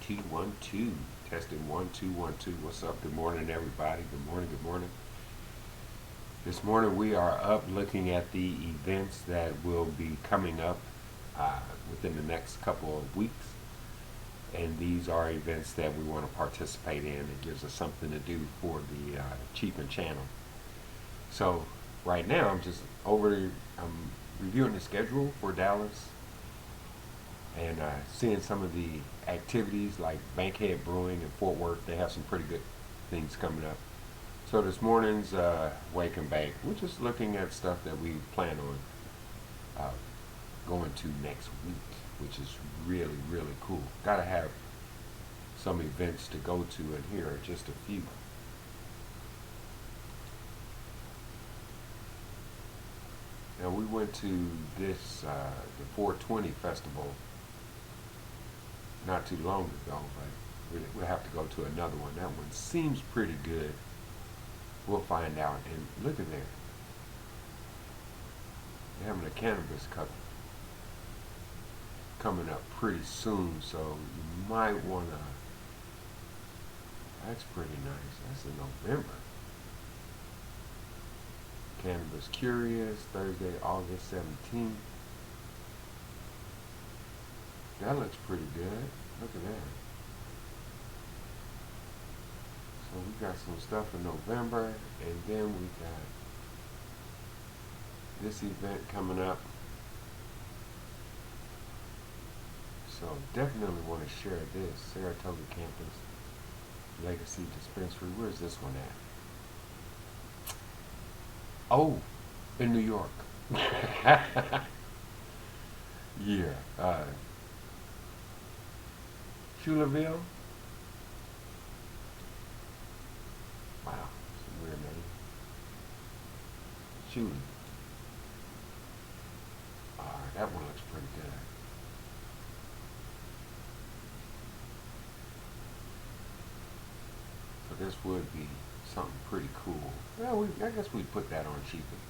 two, 1 2. Testing 1 2 1 2. What's up? Good morning, everybody. Good morning. Good morning. This morning we are up looking at the events that will be coming up within the next couple of weeks, and these are events that we want to participate in. It gives us something to do for the Cheapin channel. So right now I'm reviewing the schedule for Dallas and seeing some of the activities like Bankhead Brewing in Fort Worth. They have some pretty good things coming up. So this morning's Wake and Bake, we're just looking at stuff that we plan on going to next week, which is really, really cool. Gotta have some events to go to, and here are just a few. Now we went to the 420 festival not too long ago, but we'll have to go to another one. That one seems pretty good. We'll find out. And look at there. They're having a cannabis cup coming up pretty soon, so you might want to. That's pretty nice. That's in November. Cannabis Curious, Thursday, August 17th. That looks pretty good. Look at that. So we got some stuff in November, and then we got this event coming up. So definitely want to share this. Saratoga Campus Legacy Dispensary. Where's this one at? Oh, in New York. Yeah. Schulerville. Wow, it's a weird name. Shooting. Alright, that one looks pretty good. So this would be something pretty cool. Well, I guess we put that on cheaply.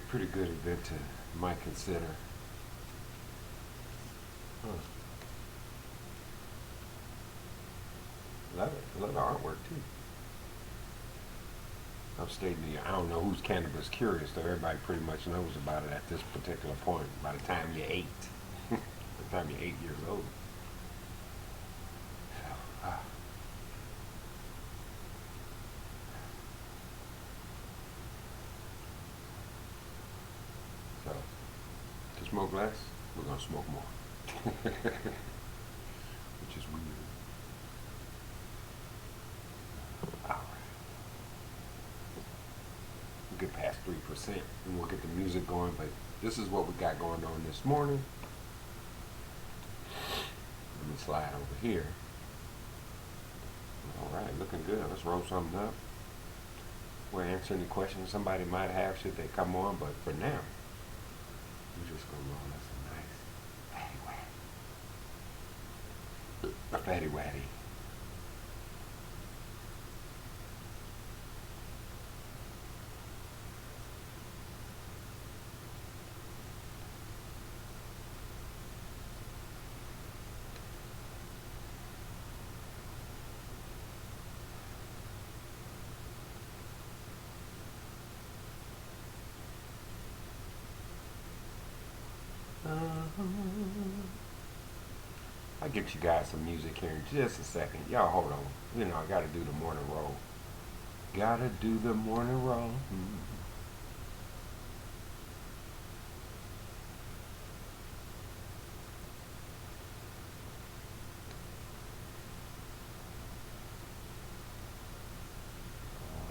Pretty good event to might consider. Huh. Love it. Love the artwork too. Upstate New York. I don't know who's cannabis curious, though. Everybody pretty much knows about it at this particular point. By the time you're 8, by the time you're 8 years old. So, so to smoke less, we're gonna smoke more, which is weird. All right. We'll get past 3% and we'll get the music going, but this is what we got going on this morning. Let me slide over here. Alright, looking good. Let's roll something up. We'll answer any questions somebody might have should they come on, but for now, we're just gonna roll us a nice fatty waddy. A fatty waddy. I'll get you guys some music here in just a second. Y'all hold on. You know, I gotta do the morning roll. Gotta do the morning roll.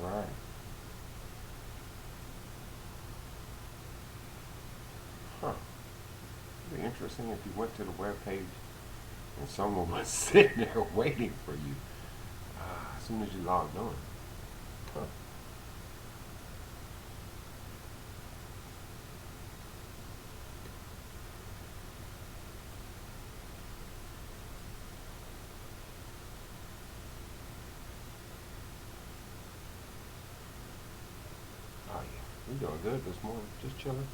Alright. Huh. It'd be interesting if you went to the web page and someone was sitting there waiting for you as soon as you logged on. Huh. Oh yeah, we're doing good this morning. Just chilling.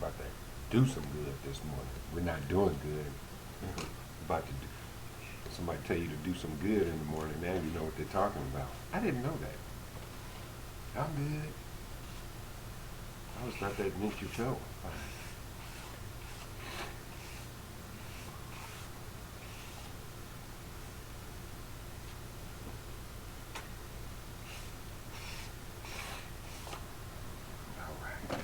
How about that? do some good this morning. We're not doing good. About to do, somebody tell you to do some good in the morning, now you know what they're talking about. I didn't know that. I'm good. I always thought that meant you felt fine. All right.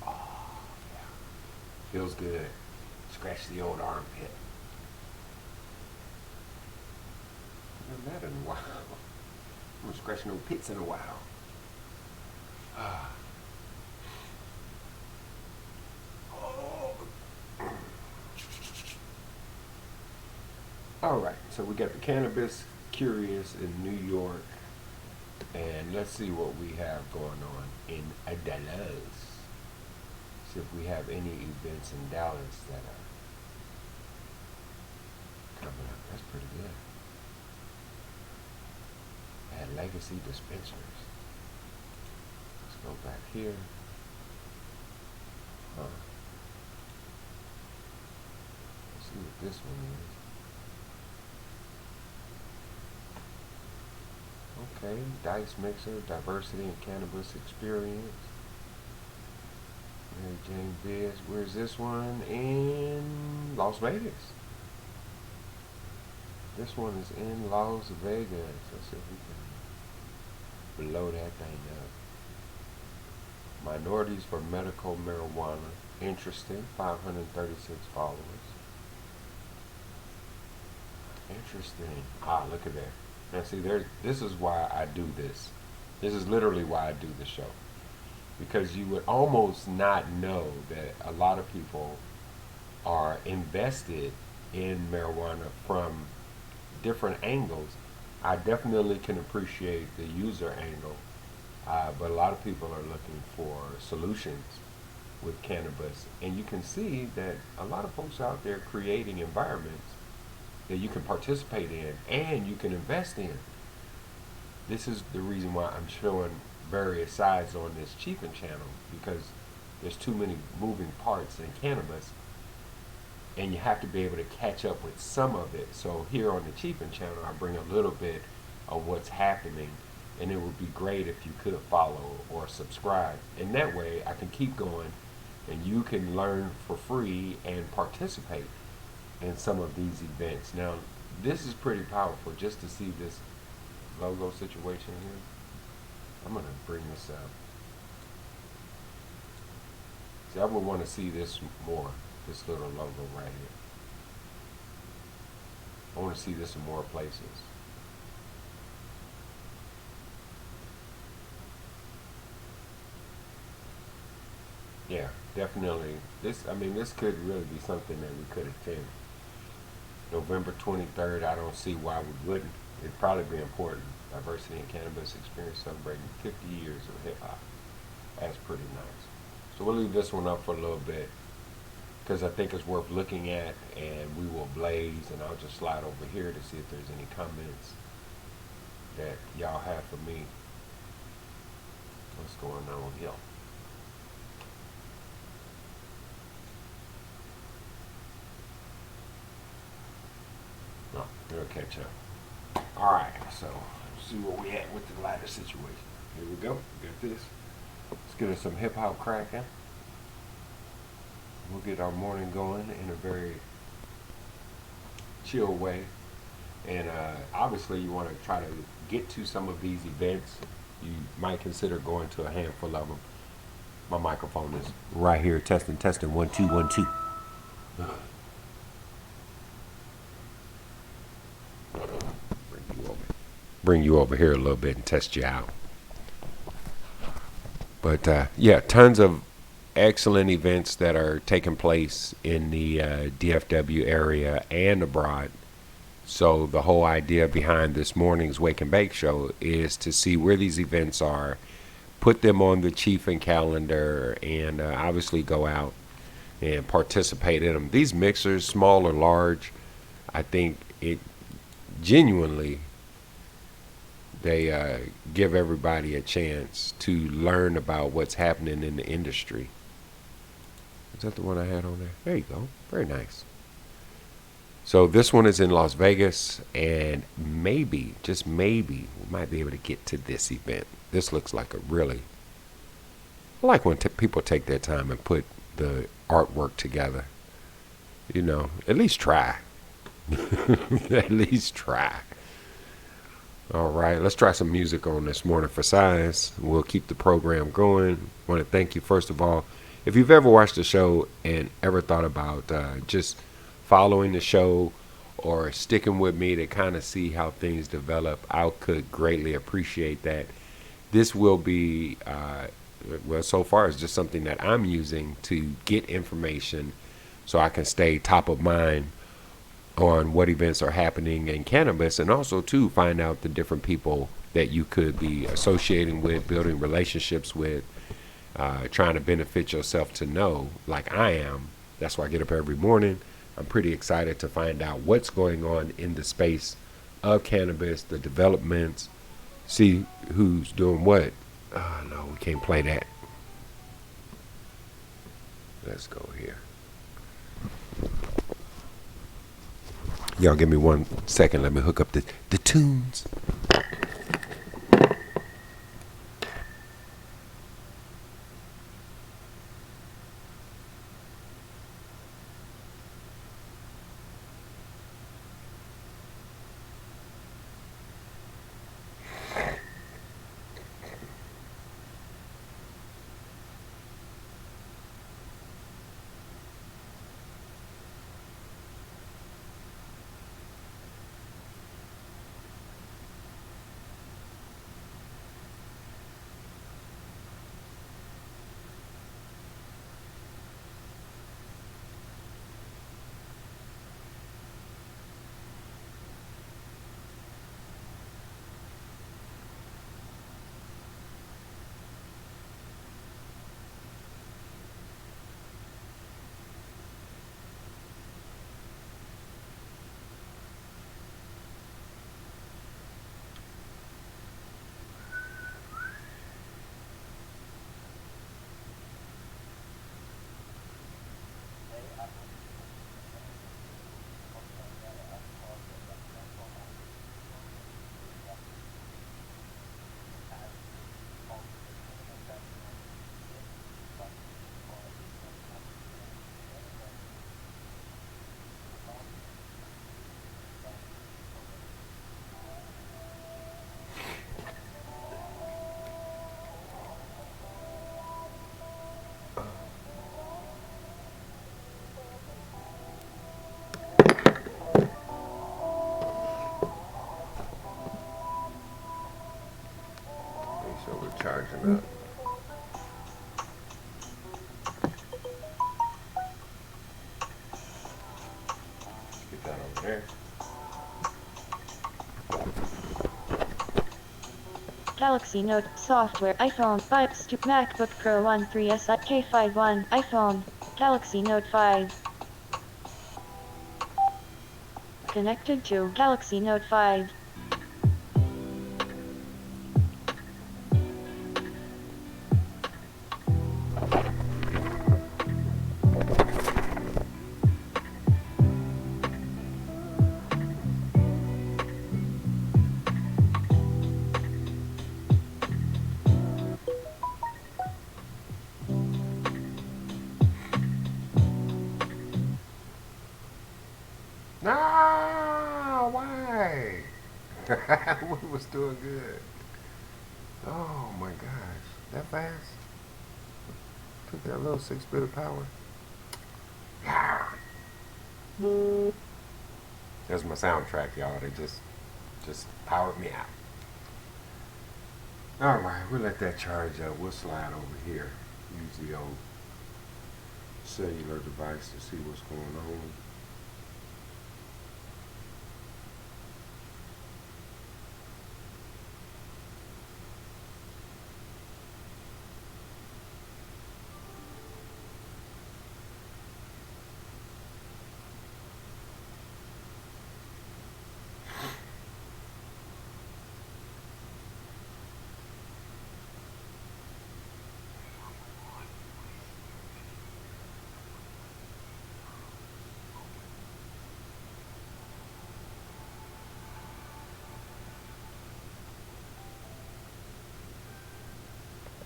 Oh, yeah. Feels good. Scratch the old armpit. Haven't done that in a while. I haven't scratched no pits in a while. Ah. Oh. All right, so we got the Cannabis Curious in New York, and let's see what we have going on in Dallas. See if we have any events in Dallas that are coming up. That's pretty good. At Legacy Dispensaries. Let's go back here. Let's see what this one is. Okay, Dice Mixer, Diversity and Cannabis Experience. Mary Jane Biz. Where's this one? In Las Vegas. This one is in Las Vegas. Let's see if we can blow that thing up. Minorities for Medical Marijuana. Interesting. 536 followers. Interesting. Ah, look at that. Now see, this is why I do this. This is literally why I do the show. Because you would almost not know that a lot of people are invested in marijuana from different angles. I definitely can appreciate the user angle, but a lot of people are looking for solutions with cannabis. And you can see that a lot of folks out there creating environments that you can participate in and you can invest in. This is the reason why I'm showing various sides on this Chiefin channel, because there's too many moving parts in cannabis and you have to be able to catch up with some of it. So here on the Chiefin channel, I bring a little bit of what's happening, and it would be great if you could follow or subscribe. And that way I can keep going and you can learn for free and participate in some of these events. Now, this is pretty powerful just to see this logo situation here. I'm going to bring this up. See, I would want to see this more, this little logo right here. I want to see this in more places. Yeah, definitely. This could really be something that we could attend. November 23rd, I don't see why we wouldn't. It'd probably be important. Diversity and Cannabis Experience celebrating 50 years of hip hop. That's pretty nice. So we'll leave this one up for a little bit because I think it's worth looking at, and we will blaze, and I'll just slide over here to see if there's any comments that y'all have for me. What's going on here? No, it'll catch up. Alright, so let's see where we at with the lighter situation. Here we go. We got this. Let's get us some hip hop cracking. We'll get our morning going in a very chill way. And obviously you want to try to get to some of these events. You might consider going to a handful of them. My microphone is right here. Testing, 1 2 1 2. Bring you over here a little bit and test you out. But yeah, tons of excellent events that are taking place in the DFW area and abroad. So the whole idea behind this morning's Wake and Bake show is to see where these events are, put them on the Chiefin calendar, and obviously go out and participate in them. These mixers, small or large, I think it genuinely, They give everybody a chance to learn about what's happening in the industry. Is that the one I had on there? There you go. Very nice. So this one is in Las Vegas, and maybe, just maybe, we might be able to get to this event. This looks like a really, I like when people take their time and put the artwork together. You know, at least try. At least try. All right, let's try some music on this morning for size. We'll keep the program going. I want to thank you, first of all. If you've ever watched the show and ever thought about just following the show or sticking with me to kind of see how things develop, I could greatly appreciate that. This will be, well, so far it's just something that I'm using to get information so I can stay top of mind on what events are happening in cannabis, and also to find out the different people that you could be associating with, building relationships with, trying to benefit yourself to know, like I am. That's why I get up every morning. I'm pretty excited to find out what's going on in the space of cannabis, the developments, see who's doing what. Oh, no, we can't play that. Let's go here. Y'all give me 1 second. Let me hook up the tunes. So we're charging up. Get that over there. Galaxy Note software iPhone 5 to MacBook Pro 13s at K51 iPhone Galaxy Note 5 connected to Galaxy Note 5. No, why? We was doing good. Oh my gosh, that fast? Took that little 6 bit of power. There's my soundtrack, y'all. They just powered me out. All right, we'll let that charge up. We'll slide over here. Use the old cellular device to see what's going on.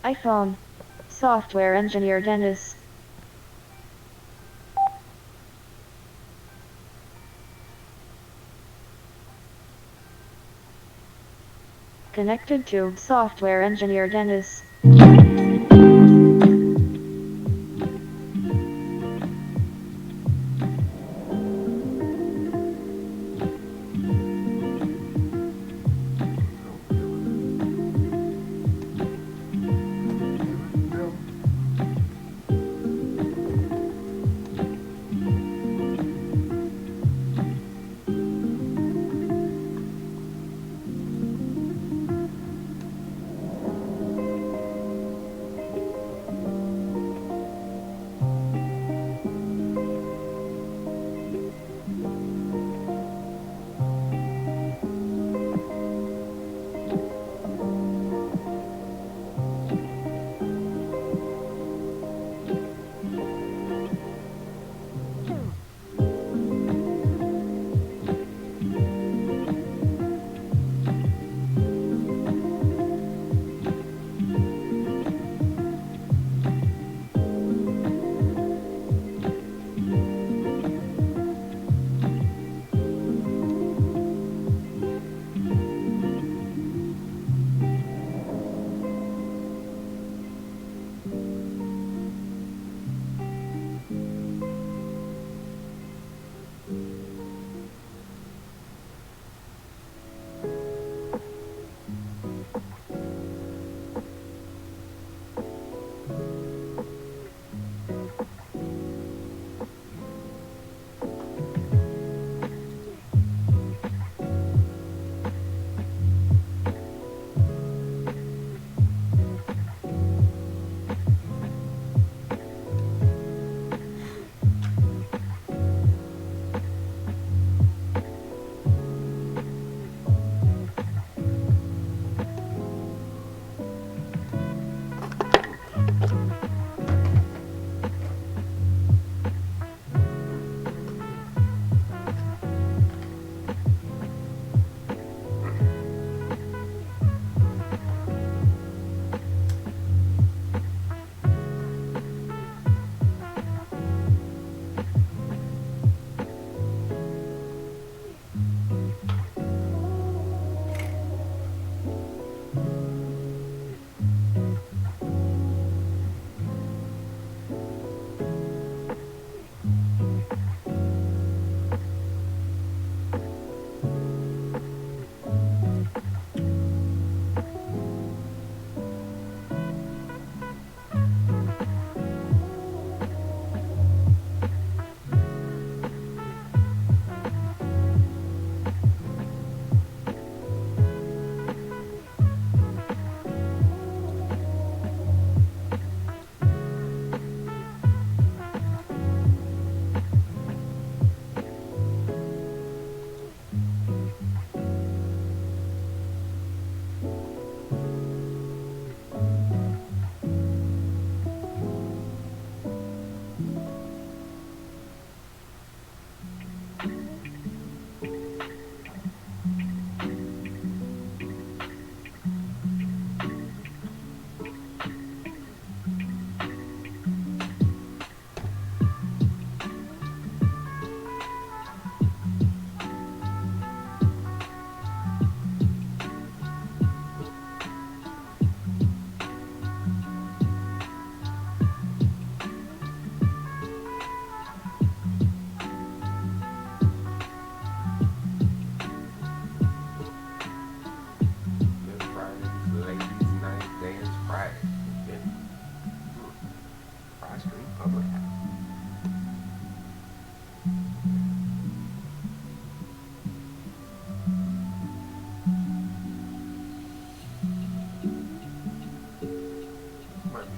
iPhone. Software engineer Dennis. Connected to software engineer Dennis.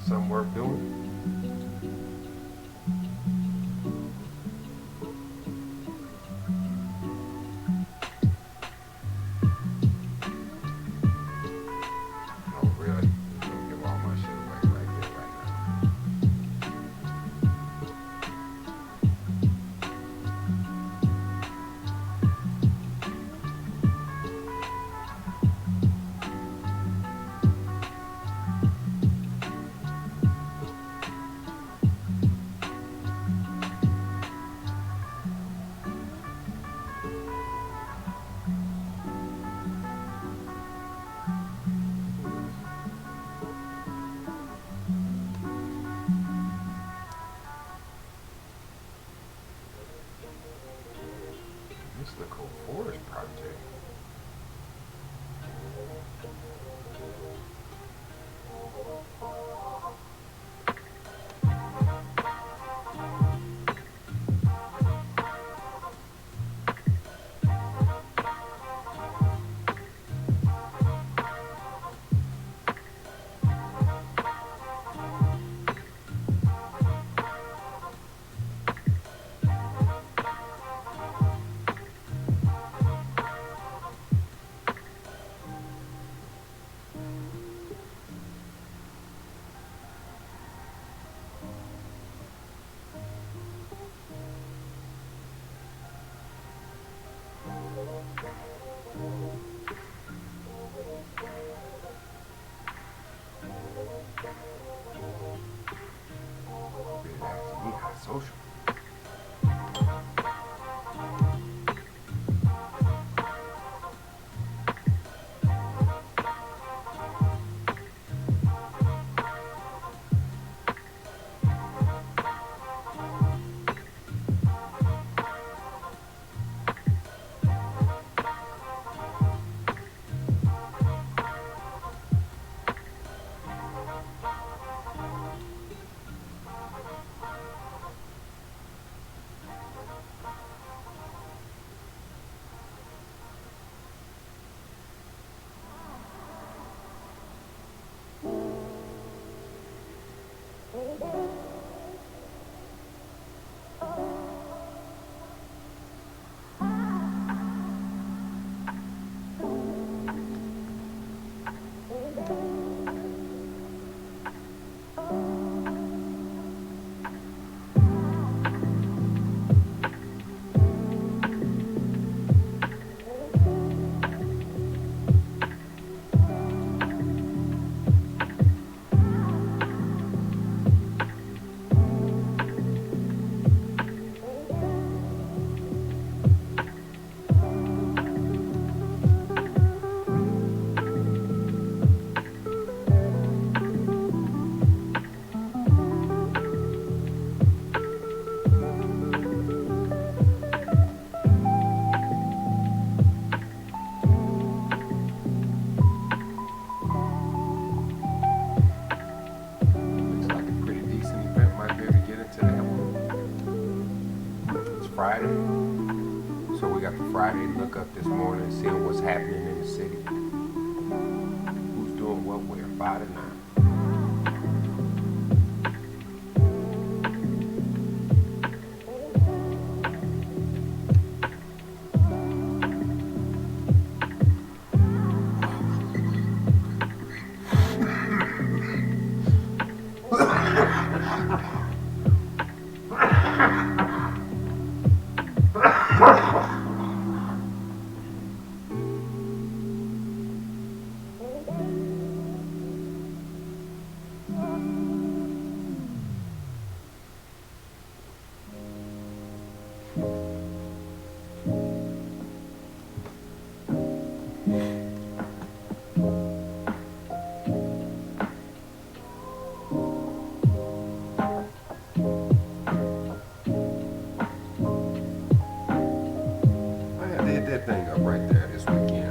Something worth doing. Oh, really? I'm gonna give all my shit away right there, right now. Forest Project. Relax, me hot social. Looks like a pretty decent event. Might be able to get into that one. It's Friday, so we got the Friday look up this morning, seeing what's happening in the city. Who's doing what where, 5 to 9. I did that thing up right there this weekend.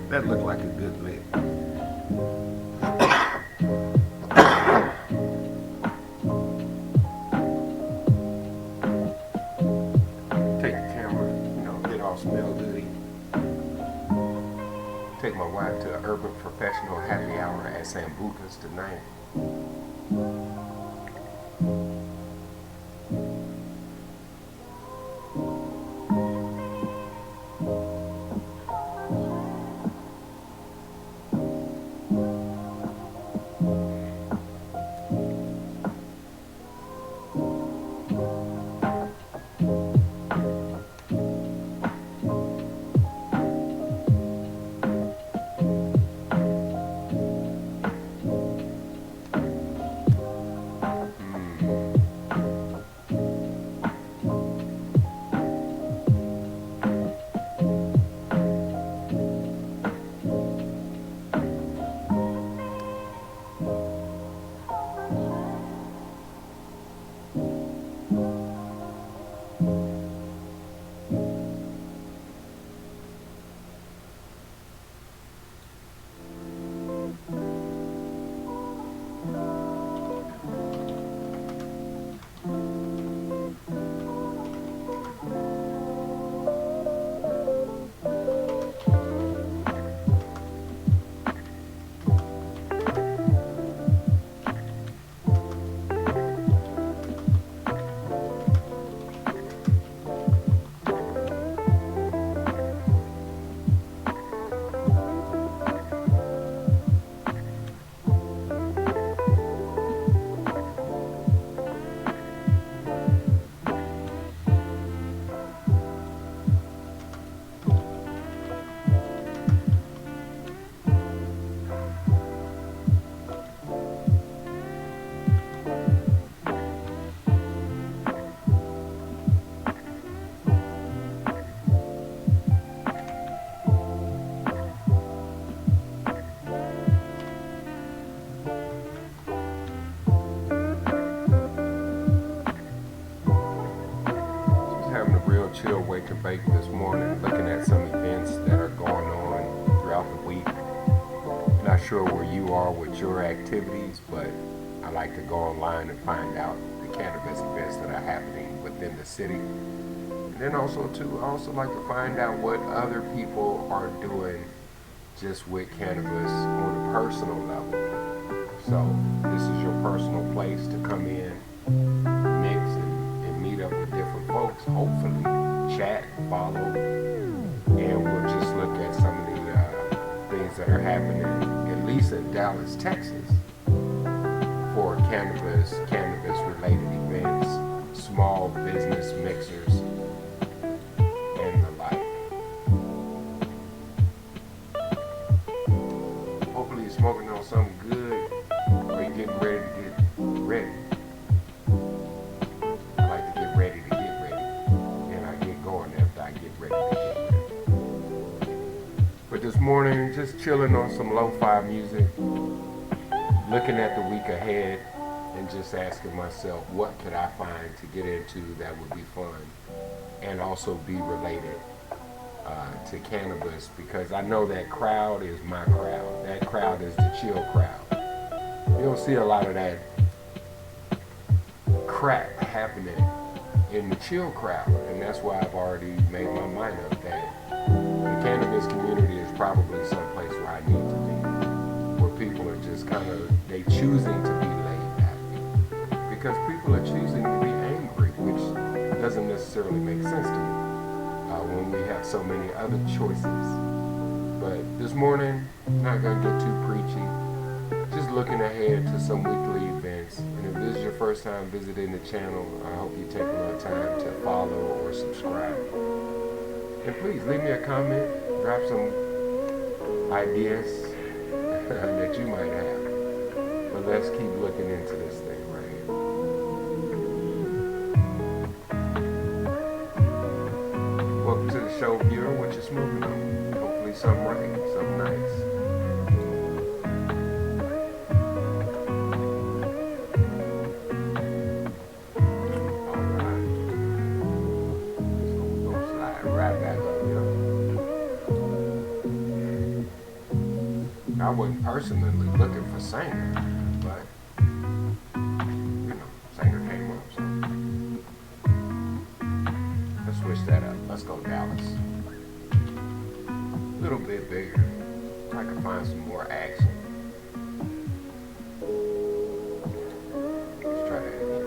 That looked like a good lick. Take the camera, get all smell goody. Take my wife to an urban professional happy hour at Sambuca's tonight. contemplating this morning, looking at some events that are going on throughout the week. Not sure where you are with your activities, but I like to go online and find out the cannabis events that are happening within the city. And then also too, I also like to find out what other people are doing just with cannabis on a personal level. So this is your personal place to come in, mix and meet up with different folks, hopefully chat, follow, and we'll just look at some of the things that are happening, at least in Dallas, Texas, for cannabis related events, small business mixers, and the like. Hopefully you're smoking on something good, or you're getting ready to get ready. I like to get ready to get ready, and I get going after I get ready to get ready. But this morning, just chilling on some lo-fi music, looking at the week ahead, and just asking myself, what could I find to get into that would be fun, and also be related to cannabis, because I know that crowd is my crowd. That crowd is the chill crowd. You don't see a lot of that crap happening in the chill crowd, and that's why I've already made my mind up that the cannabis community is probably someplace where I need to be, where people are just kind of, they choosing to be laid back, because people are choosing to be angry, which doesn't necessarily make sense to me when we have so many other choices. But this morning, I'm not going to get too preachy, just looking ahead to some weekly events. And if this is your first time visiting the channel, I hope you take a little time to follow or subscribe. And please leave me a comment, drop some ideas that you might have. But let's keep looking into this thing right here. Welcome to the show, viewer. What you smoking on? Hopefully something right, something nice. I wasn't personally looking for Sanger, but Sanger came up, so let's switch that up. Let's go Dallas. A little bit bigger. I can find some more action. Let's try that again.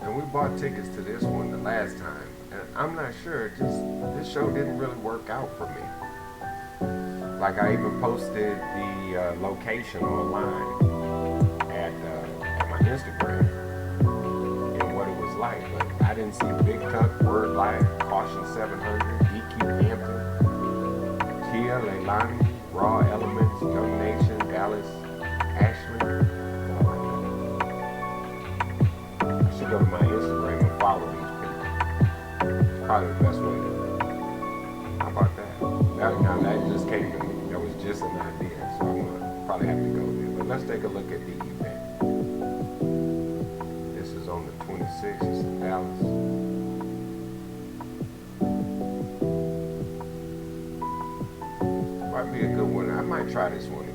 And we bought tickets to this one the last time, and I'm not sure, just this show didn't really work out for me. Like, I even posted the location online at my Instagram and what it was like, but I didn't see Big Tuck, Word Life, Caution 700, DQ Hampton, Kia, Leilani, Raw Elements, Young Nation, Dallas, Ashley. Go to my Instagram and follow these people. It's probably the best way to do it. How about that? Now that just came to me. That was just an idea, so I'm gonna probably have to go there. But let's take a look at the event. This is on the 26th. It's in Dallas. Might be a good one. I might try this one again.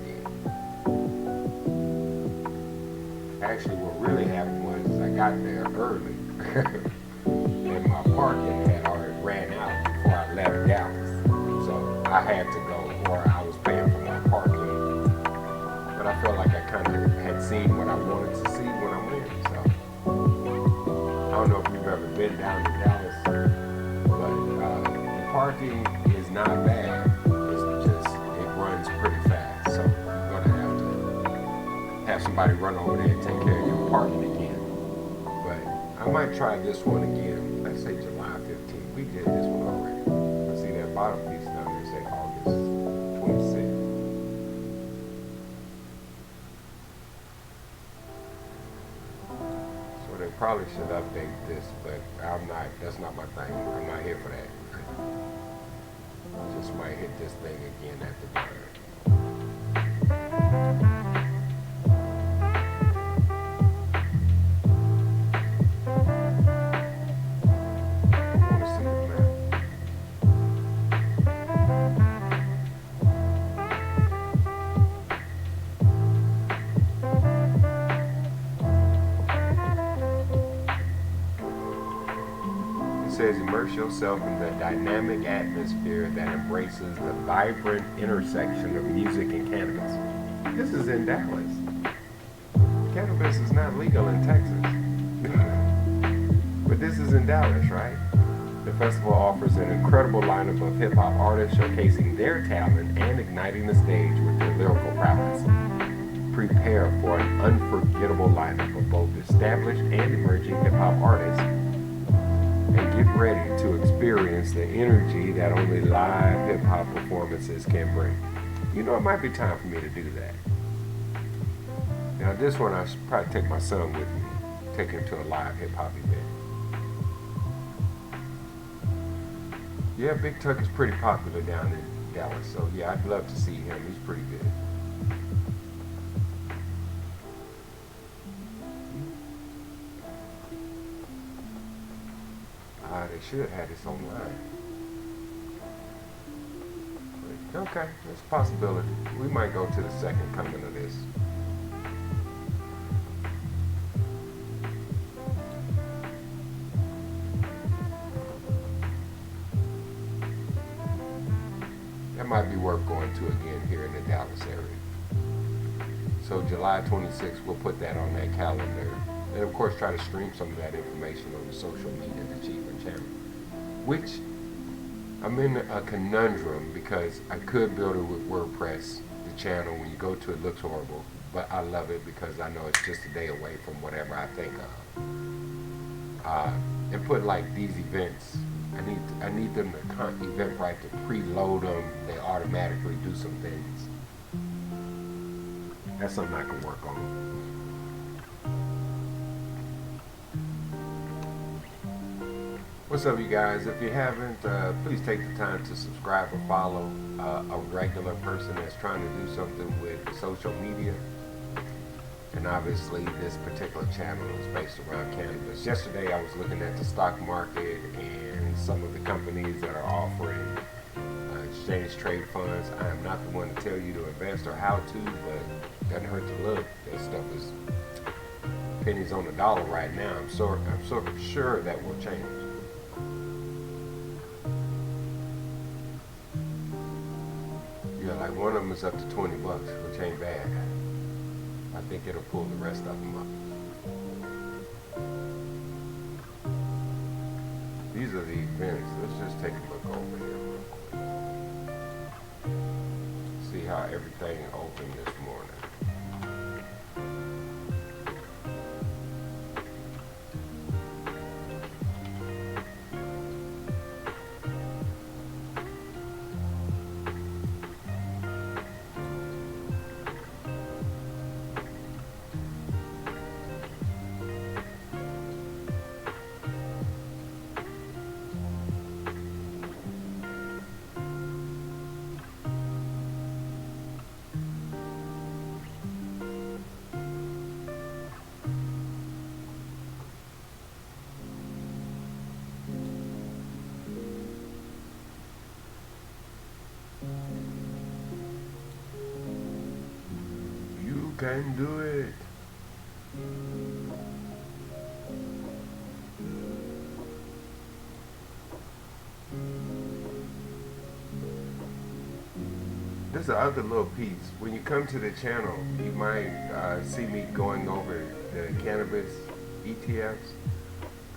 Actually, what really happened was I got there early and my parking had already ran out before I left Dallas. So I had to go, or I was paying for my parking. But I felt like I kind of had seen what I wanted to see when I went. So I don't know if you've ever been down to Dallas, but the parking is not bad. It's just, it runs pretty fast. So have somebody run over there and take care of your apartment again. But I might try this one again. Let's say July 15th. We did this one already. Let's see that bottom piece down there, say August 26th. So they probably should update this, but that's not my thing. I'm not here for that. Just might hit this thing again at the bottom. Says immerse yourself in the dynamic atmosphere that embraces the vibrant intersection of music and cannabis. This is in Dallas. Cannabis is not legal in Texas. But this is in Dallas, right? The festival offers an incredible lineup of hip-hop artists showcasing their talent and igniting the stage with their lyrical prowess. Prepare for an unforgettable lineup of both established and emerging hip-hop artists, and get ready to experience the energy that only live hip-hop performances can bring. You know, it might be time for me to do that. Now this one I should probably take my son with me, take him to a live hip-hop event. Yeah, Big Tuck is pretty popular down in Dallas, so yeah, I'd love to see him. He's pretty good. They should have this online. But, okay, that's a possibility. We might go to the second coming of this. That might be worth going to again here in the Dallas area. So July 26th, we'll put that on that calendar. And of course try to stream some of that information on the social media, the Achievement channel. Which, I'm in a conundrum because I could build it with WordPress. The channel, when you go to it, looks horrible. But I love it because I know it's just a day away from whatever I think of. And put like these events, I need them to Eventbrite to preload them. They automatically do some things. That's something I can work on. What's up, you guys? If you haven't, please take the time to subscribe or follow a regular person that's trying to do something with social media. And obviously, this particular channel is based around cannabis. Yesterday, I was looking at the stock market and some of the companies that are offering exchange trade funds. I am not the one to tell you to invest or how to, but it doesn't hurt to look. That stuff is pennies on the dollar right now. I'm sort of sure that will change. Yeah, like one of them is up to $20, which ain't bad. I think it'll pull the rest of them up. These are the events. Let's just take a look over here real quick. See how everything opened this morning. You can do it. There's the other little piece. When you come to the channel, you might see me going over the cannabis ETFs,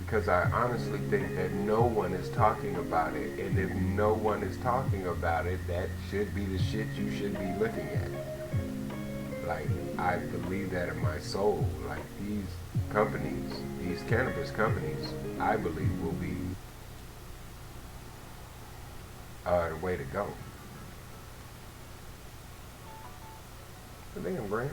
because I honestly think that no one is talking about it, and if no one is talking about it, that should be the shit you should be looking at. Like, I believe that in my soul. Like, these companies, these cannabis companies, I believe will be the way to go. But damn, Grant.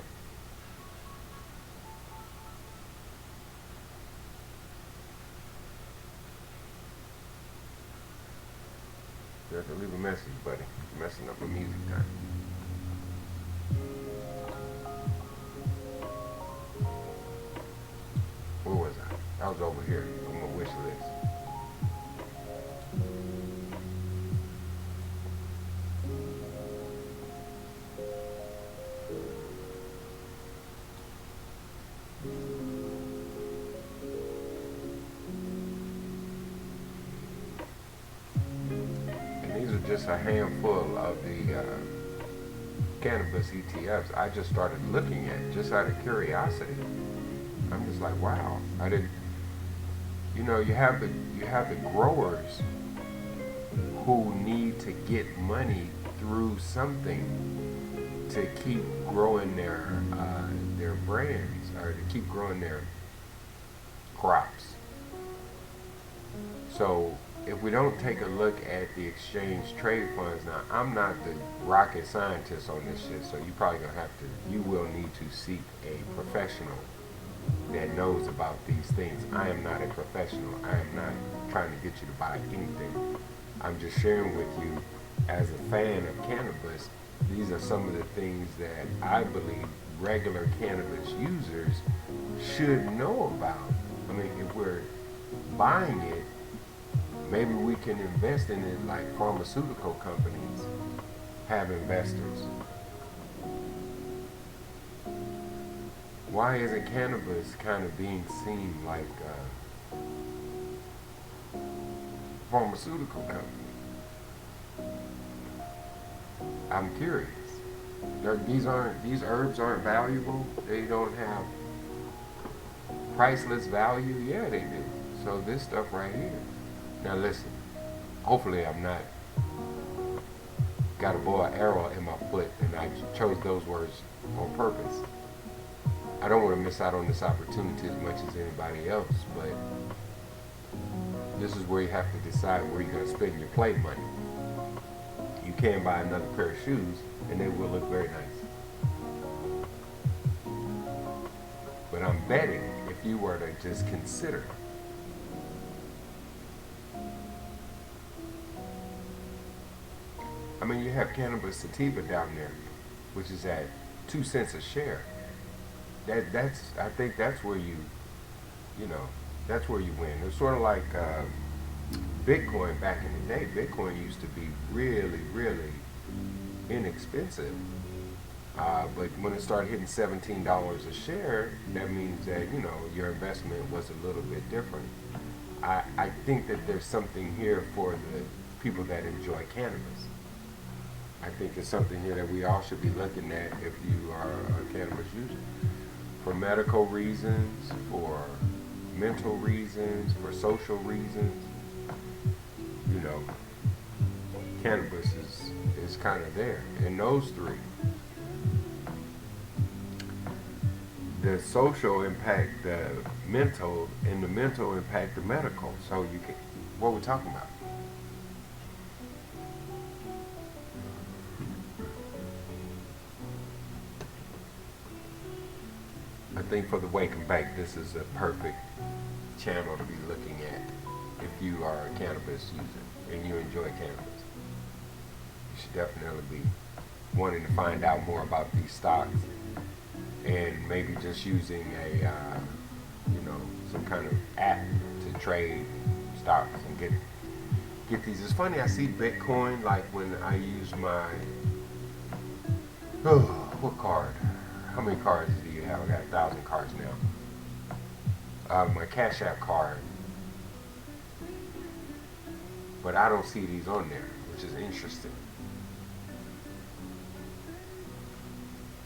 You have to leave a message, buddy. You're messing up my music time. Where was I? I was over here on my wish list. And these are just a handful of the cannabis ETFs I just started looking at just out of curiosity. I'm just like, wow. I didn't. You have the growers who need to get money through something to keep growing their brands or to keep growing their crops. So if we don't take a look at the exchange trade funds, now I'm not the rocket scientist on this shit, so you probably gonna have to, you will need to seek a professional that knows about these things. I am not a professional. I am not trying to get you to buy anything. I'm just sharing with you, as a fan of cannabis, these are some of the things that I believe regular cannabis users should know about. I mean, if we're buying it, maybe we can invest in it like pharmaceutical companies have investors. Why isn't cannabis kind of being seen like a pharmaceutical company? I'm curious. These herbs aren't valuable. They don't have priceless value. Yeah, they do. So this stuff right here. Now listen. Hopefully I'm not got a bow and arrow in my foot, and I chose those words on purpose. I don't want to miss out on this opportunity as much as anybody else, but this is where you have to decide where you're going to spend your play money. You can buy another pair of shoes, and they will look very nice. But I'm betting if you were to just consider I mean, you have cannabis sativa down there, which is at 2 cents a share. I think that's where that's where you win. It's sort of like Bitcoin back in the day. Bitcoin used to be really, really inexpensive. But when it started hitting $17 a share, that means that, your investment was a little bit different. I think that there's something here for the people that enjoy cannabis. I think there's something here that we all should be looking at if you are a cannabis user. For medical reasons, for mental reasons, for social reasons, cannabis is kind of there. And those three. The social impact the mental, and the mental impact the medical. So what we're talking about. I think for the wake and bake, this is a perfect channel to be looking at if you are a cannabis user and you enjoy cannabis. You should definitely be wanting to find out more about these stocks and maybe just using some kind of app to trade stocks and get these. It's funny, I see Bitcoin like when I use my what card? How many cards do you have? I got 1,000 cards now. My Cash App card, but I don't see these on there, which is interesting.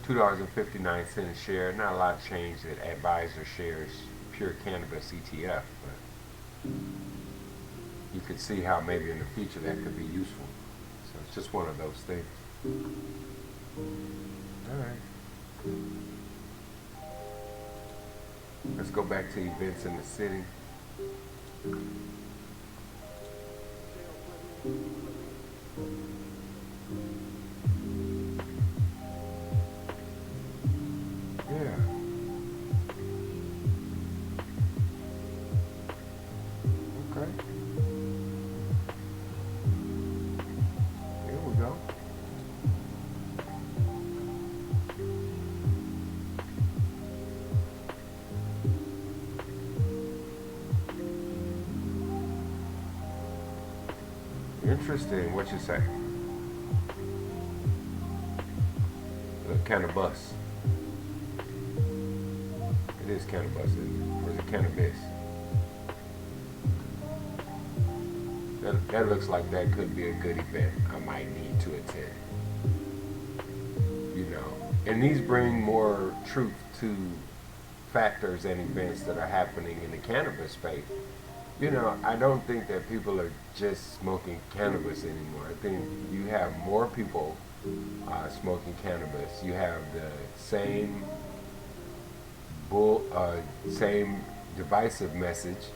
$2.59 a share. Not a lot changed at Advisor Shares Pure Cannabis ETF, but you could see how maybe in the future that could be useful. So it's just one of those things. All right. Let's go back to events in the city. Yeah. Okay. Here we go. Interesting. What you say? Cannabis. It is cannabis, isn't it? Or is it cannabis? That looks like that could be a good event I might need to attend. You know, and these bring more truth to factors and events that are happening in the cannabis space. You know, I don't think that people are just smoking cannabis anymore. I think you have more people smoking cannabis. You have the same divisive message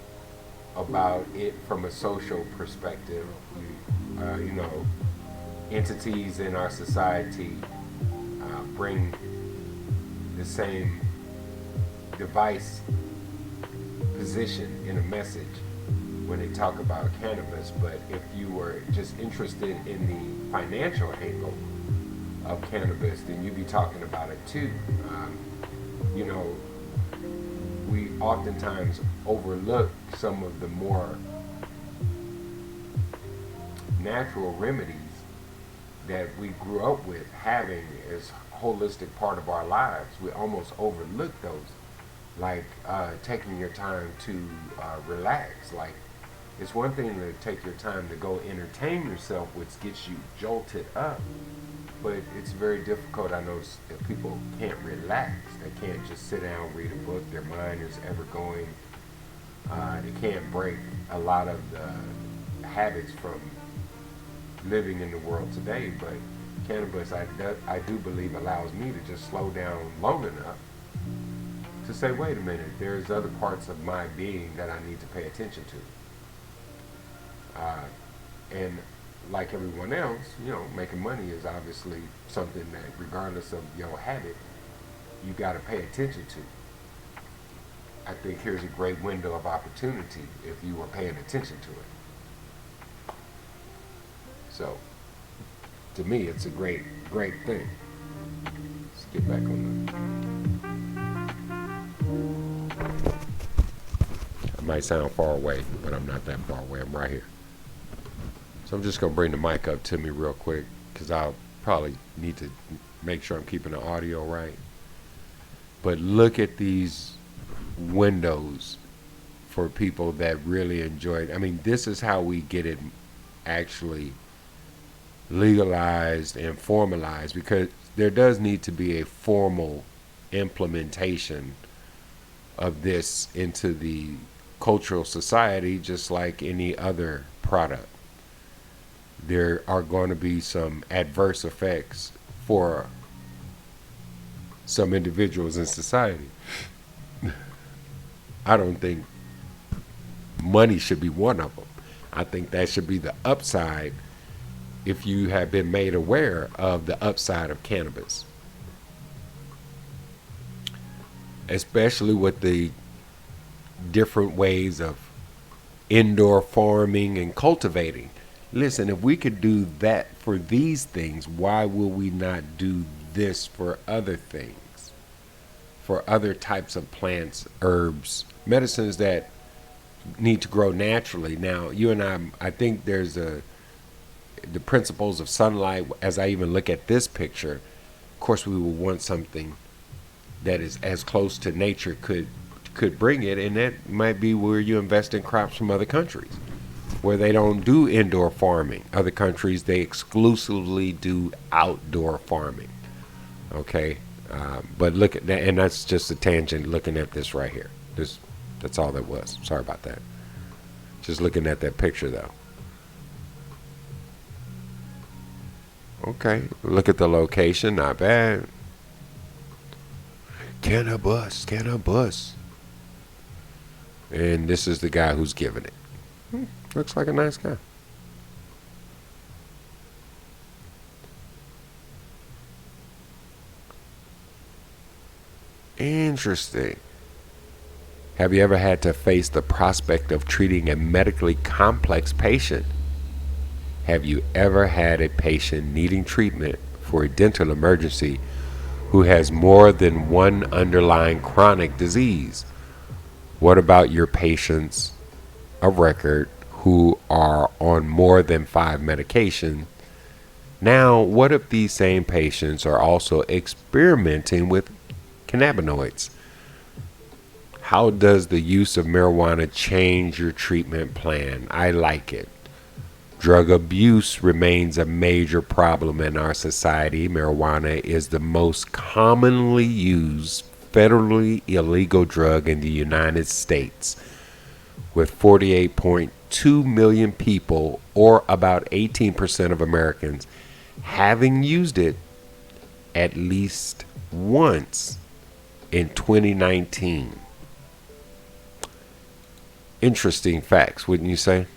about it from a social perspective. You know, entities in our society bring the same device position in a message when they talk about cannabis. But if you were just interested in the financial angle of cannabis, then you'd be talking about it too. You know, we oftentimes overlook some of the more natural remedies that we grew up with having as holistic part of our lives. We almost overlook those, like taking your time to relax. Like, it's one thing to take your time to go entertain yourself, which gets you jolted up, but it's very difficult. I know that people can't relax. They can't just sit down, read a book. Their mind is ever going. They can't break a lot of the habits from living in the world today. But cannabis, I do believe, allows me to just slow down long enough to say, wait a minute, there's other parts of my being that I need to pay attention to. And like everyone else, you know, making money is obviously something that, regardless of your habit, you got to pay attention to. I think here's a great window of opportunity if you were paying attention to it. So, to me, it's a great thing. Let's get back on the... I might sound far away, but I'm not that far away. I'm right here. So I'm just going to bring the mic up to me real quick, because I'll probably need to make sure I'm keeping the audio right. But look at these windows for people that really enjoy it. I mean, this is how we get it actually legalized and formalized, because there does need to be a formal implementation of this into the cultural society, just like any other product. There are going to be some adverse effects for some individuals in society. I don't think money should be one of them. I think that should be the upside if you have been made aware of the upside of cannabis. Especially with the different ways of indoor farming and cultivating. Listen, if we could do that for these things, why will we not do this for other things? For other types of plants, herbs, medicines that need to grow naturally. Now, you and I think there's the principles of sunlight. As I even look at this picture, of course, we will want something that is as close to nature could bring it, and that might be where you invest in crops from other countries, where they don't do indoor farming. Other countries, they exclusively do outdoor farming. Okay, but look at that, and that's just a tangent. Looking at this right here, that's all that was. Sorry about that. Just looking at that picture, though. Okay, look at the location. Not bad. Cannabis, cannabis. And this is the guy who's giving it. Looks like a nice guy. Interesting. Have you ever had to face the prospect of treating a medically complex patient? Have you ever had a patient needing treatment for a dental emergency who has more than one underlying chronic disease? What about your patients of record who are on more than 5 medications? Now, what if these same patients are also experimenting with cannabinoids? How does the use of marijuana change your treatment plan? I like it. Drug abuse remains a major problem in our society. Marijuana is the most commonly used federally illegal drug in the United States, with 48.2 million people, or about 18% of Americans, having used it at least once in 2019. Interesting facts, wouldn't you say?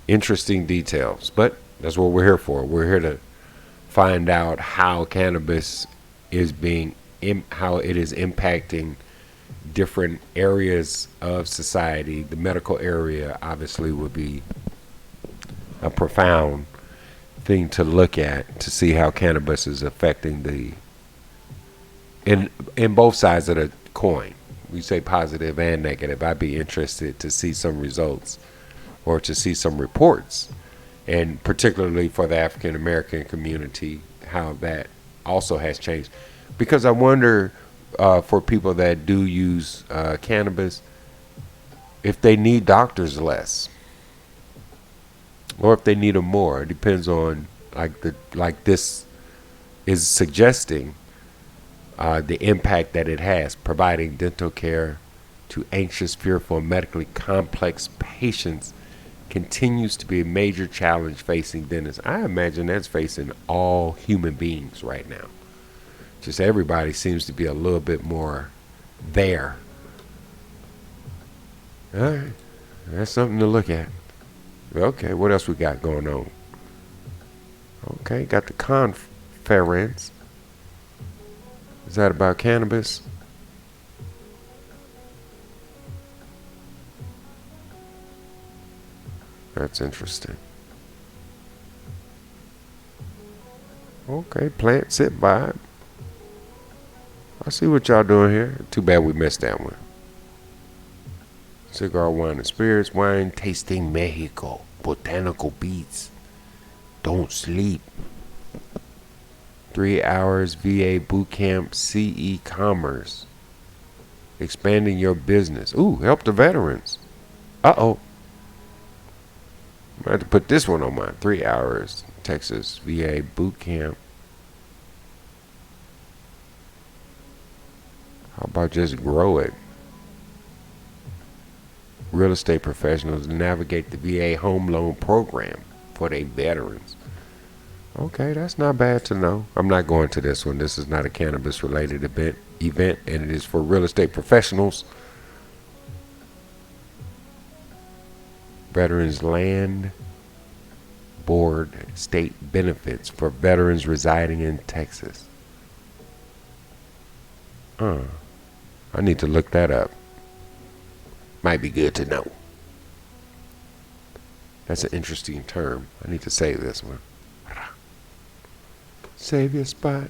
Interesting details, but that's what we're here for. We're here to find out how cannabis is how it is impacting different areas of society. The medical area obviously would be a profound thing to look at, to see how cannabis is affecting in both sides of the coin. We say positive and negative. I'd be interested to see some results or to see some reports, and particularly for the African American community, how that also has changed. Because I wonder, for people that do use cannabis, if they need doctors less, or if they need them more. It depends on, like this is suggesting, the impact that it has, providing dental care to anxious, fearful, and medically complex patients continues to be a major challenge facing dentists. I imagine that's facing all human beings right now. Just everybody seems to be a little bit more there. All right, that's something to look at. Okay, what else we got going on? Okay, got the conference. Is that about cannabis? That's interesting. Okay, plant sit by. I see what y'all doing here. Too bad we missed that one. Cigar, wine, and spirits. Wine tasting Mexico. Botanical beats. Don't sleep. 3 hours VA boot camp. CE Commerce. Expanding your business. Ooh, help the veterans. Uh-oh. I have to put this one on mine. 3 hours. Texas VA boot camp. How about just grow it? Real estate professionals navigate the VA home loan program for their veterans. Okay, that's not bad to know. I'm not going to this one. This is not a cannabis related event, and it is for real estate professionals. Veterans Land Board state benefits for veterans residing in Texas. I need to look that up. Might be good to know. That's an interesting term. I need to save this one. Save your spot.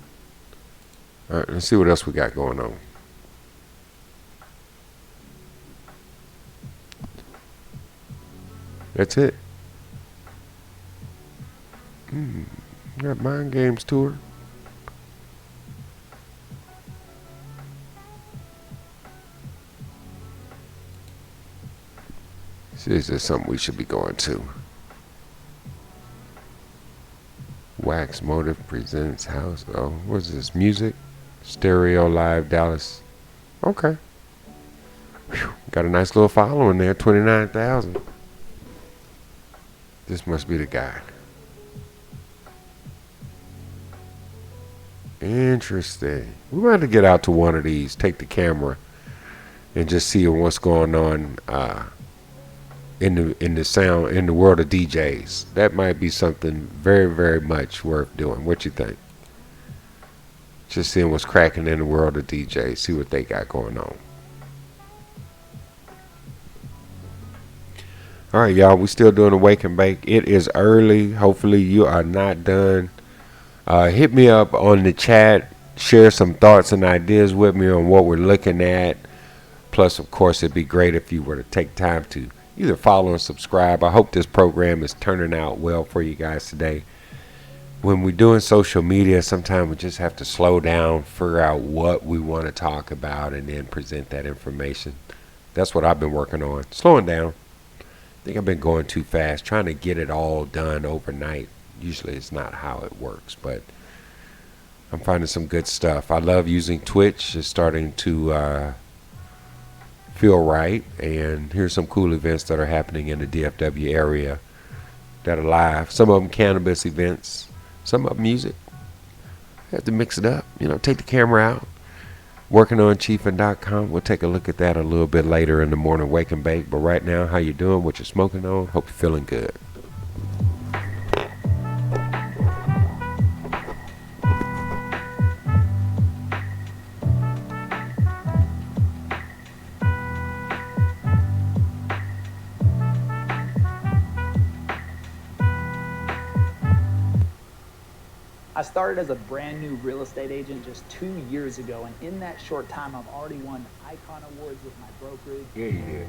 All right, let's see what else we got going on. That's it. Got Mind Games Tour. See, is this something we should be going to? Wax Motive presents house. Oh, what's this? Music? Stereo Live Dallas. Okay. Whew. Got a nice little following there. 29,000. This must be the guy. Interesting. We might have to get out to one of these, take the camera, and just see what's going on in the sound in the world of DJs. That might be something very much worth doing. What you think? Just seeing what's cracking in the world of DJs, see what they got going on. All right, y'all. We still doing the wake and bake. It is early. Hopefully, you are not done. Hit me up on the chat. Share some thoughts and ideas with me on what we're looking at. Plus, of course, it'd be great if you were to take time to either follow and subscribe. I hope this program is turning out well for you guys today. When we're doing social media, sometimes we just have to slow down, figure out what we want to talk about, and then present that information. That's what I've been working on, slowing down. I think I've been going too fast, trying to get it all done overnight. Usually it's not how it works, but I'm finding some good stuff. I love using Twitch. It's starting to feel right, and here's some cool events that are happening in the DFW area that are live. Some of them cannabis events, some of them music. You have to mix it up, take the camera out. Working on chiefin.com. We'll take a look at that a little bit later in the morning, wake and bake. But right now, how you doing? What you smoking on? Hope you're feeling good. I started as a brand new real estate agent just 2 years ago, and in that short time, I've already won Icon Awards with my brokerage. Yeah, you did.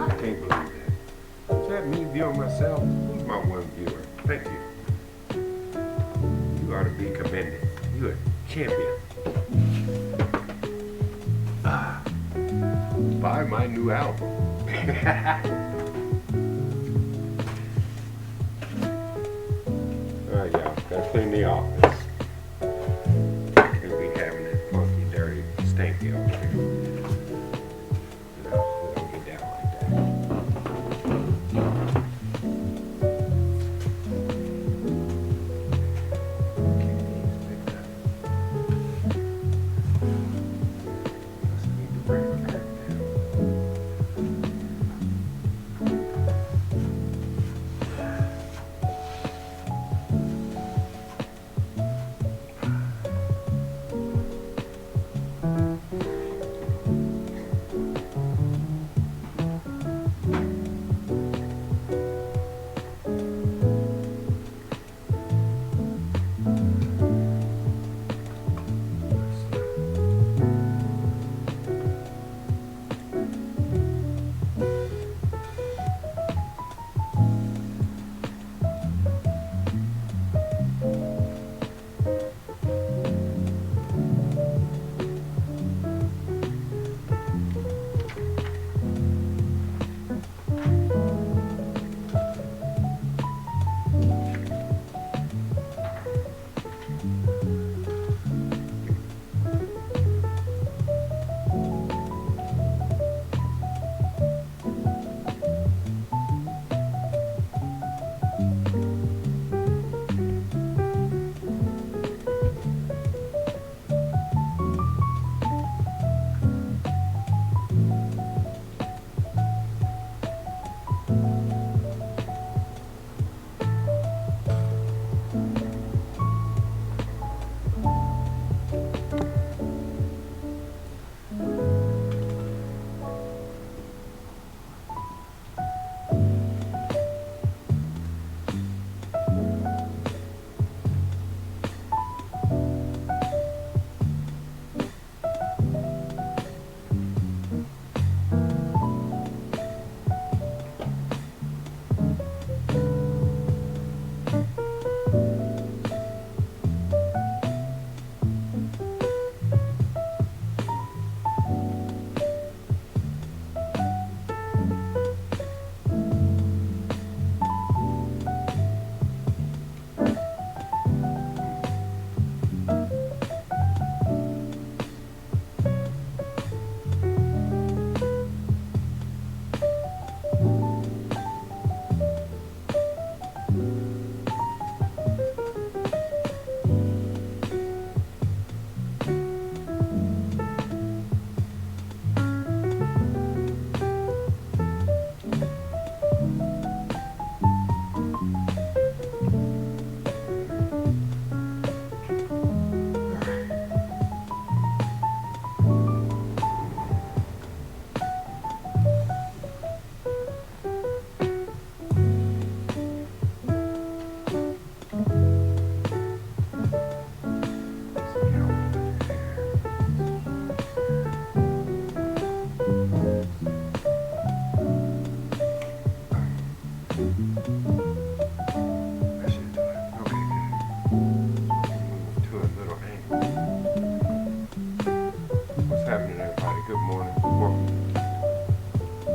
I can't believe that. Is that me viewing myself? Who's my one viewer? Thank you. You ought to be commended. You're a champion. Buy my new album. Alright, y'all. Gotta clean the office. Can't be having it funky, dirty, stinky over here. No, we don't get down like that. Must need to bring the curtain down.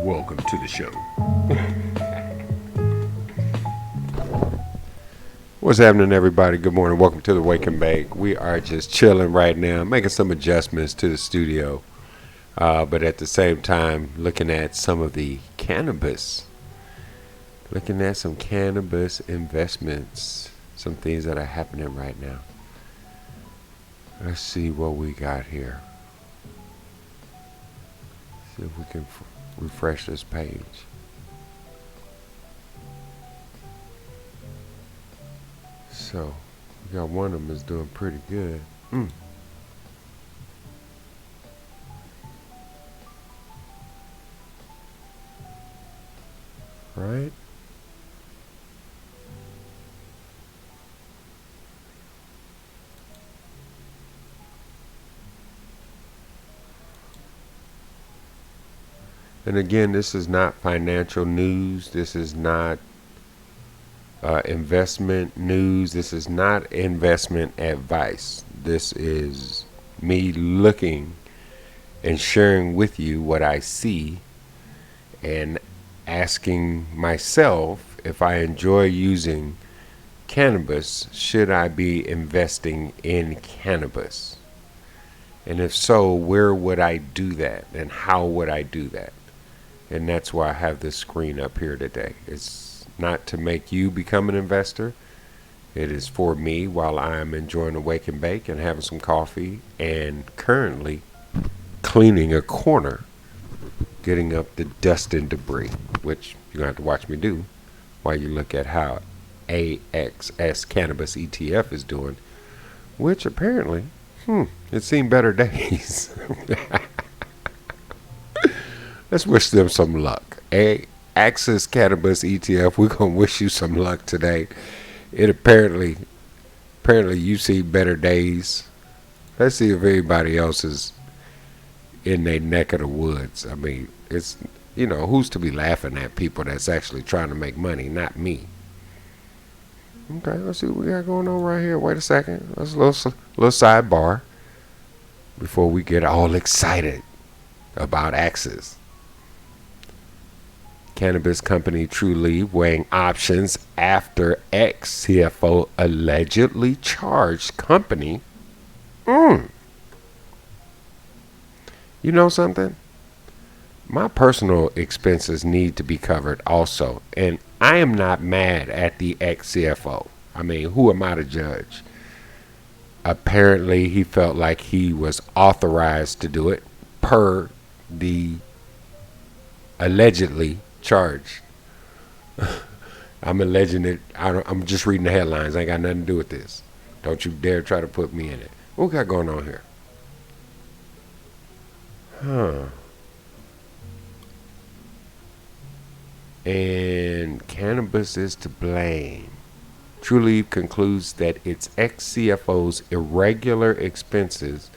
Welcome to the show. What's happening, everybody? Good morning. Welcome to the Wake and Bake. We are just chilling right now, making some adjustments to the studio, but at the same time, looking at some of the cannabis, looking at some cannabis investments, some things that are happening right now. Let's see what we got here. See if we can refresh this page. So, we got one of them is doing pretty good. Right? And again, this is not financial news. This is not investment news. This is not investment advice. This is me looking and sharing with you what I see and asking myself if I enjoy using cannabis, should I be investing in cannabis? And if so, where would I do that and how would I do that? And that's why I have this screen up here today. It's not to make you become an investor. It is for me while I'm enjoying a wake and bake and having some coffee and currently cleaning a corner, getting up the dust and debris, which you're going to have to watch me do while you look at how AXS Cannabis ETF is doing, which apparently, it's seen better days. Let's wish them some luck. Access Cannabis ETF, we're going to wish you some luck today. It apparently you see better days. Let's see if anybody else is in their neck of the woods. I mean, it's, who's to be laughing at people that's actually trying to make money, not me. Okay, let's see what we got going on right here. Wait a second. Let's a little sidebar before we get all excited about Axis. Cannabis company Trulieve weighing options after ex-CFO allegedly charged company. You know something? My personal expenses need to be covered also. And I am not mad at the ex-CFO. I mean, who am I to judge? Apparently, he felt like he was authorized to do it per the allegedly charge. I'm alleging it. I'm just reading the headlines. I ain't got nothing to do with this. Don't you dare try to put me in it. What we got going on here? And cannabis is to blame. Trulieve concludes that its ex-CFO's irregular expenses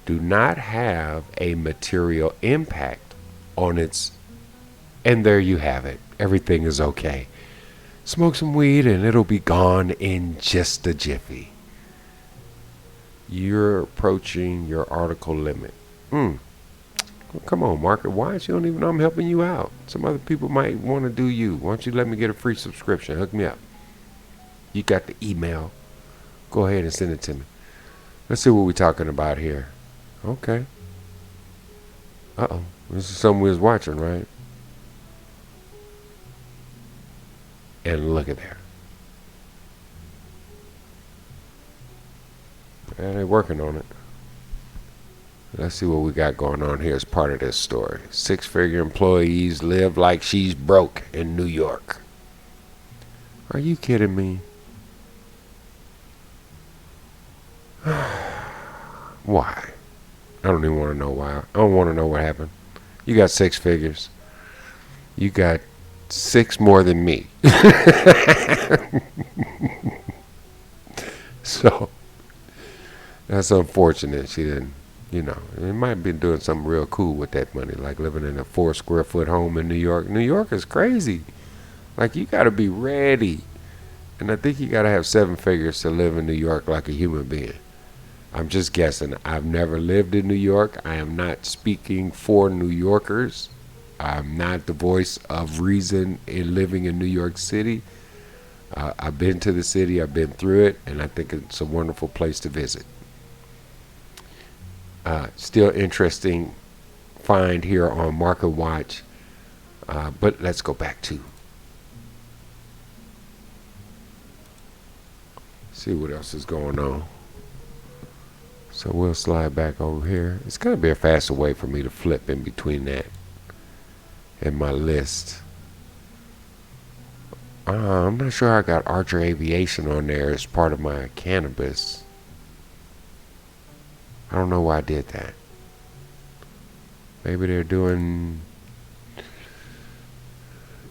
do not have a material impact on its. And there you have it. Everything is okay. Smoke some weed and it'll be gone in just a jiffy. You're approaching your article limit. Well, come on, Market Watch. You don't even know I'm helping you out. Some other people might want to do you. Why don't you let me get a free subscription? Hook me up. You got the email. Go ahead and send it to me. Let's see what we're talking about here. Okay. Uh-oh. This is something we was watching, right? And look at there. And they're working on it. Let's see what we got going on here as part of this story. 6-figure employees live like she's broke in New York. Are you kidding me? Why? I don't even want to know why. I don't want to know what happened. You got 6 figures. You got 6 more than me. So that's unfortunate. She didn't, it might have been doing something real cool with that money, like living in a 4-square-foot home in New York. New York is crazy. Like, you got to be ready. And I think you got to have 7 figures to live in New York like a human being. I'm just guessing. I've never lived in New York. I am not speaking for New Yorkers. I'm not the voice of reason in living in New York City. I've been to the city. I've been through it. And I think it's a wonderful place to visit. Still interesting find here on Market Watch. But let's go back to. See what else is going on. So we'll slide back over here. It's going to be a faster way for me to flip in between that and my list. I'm not sure I got Archer Aviation on there as part of my cannabis. I don't know why I did that. Maybe they're doing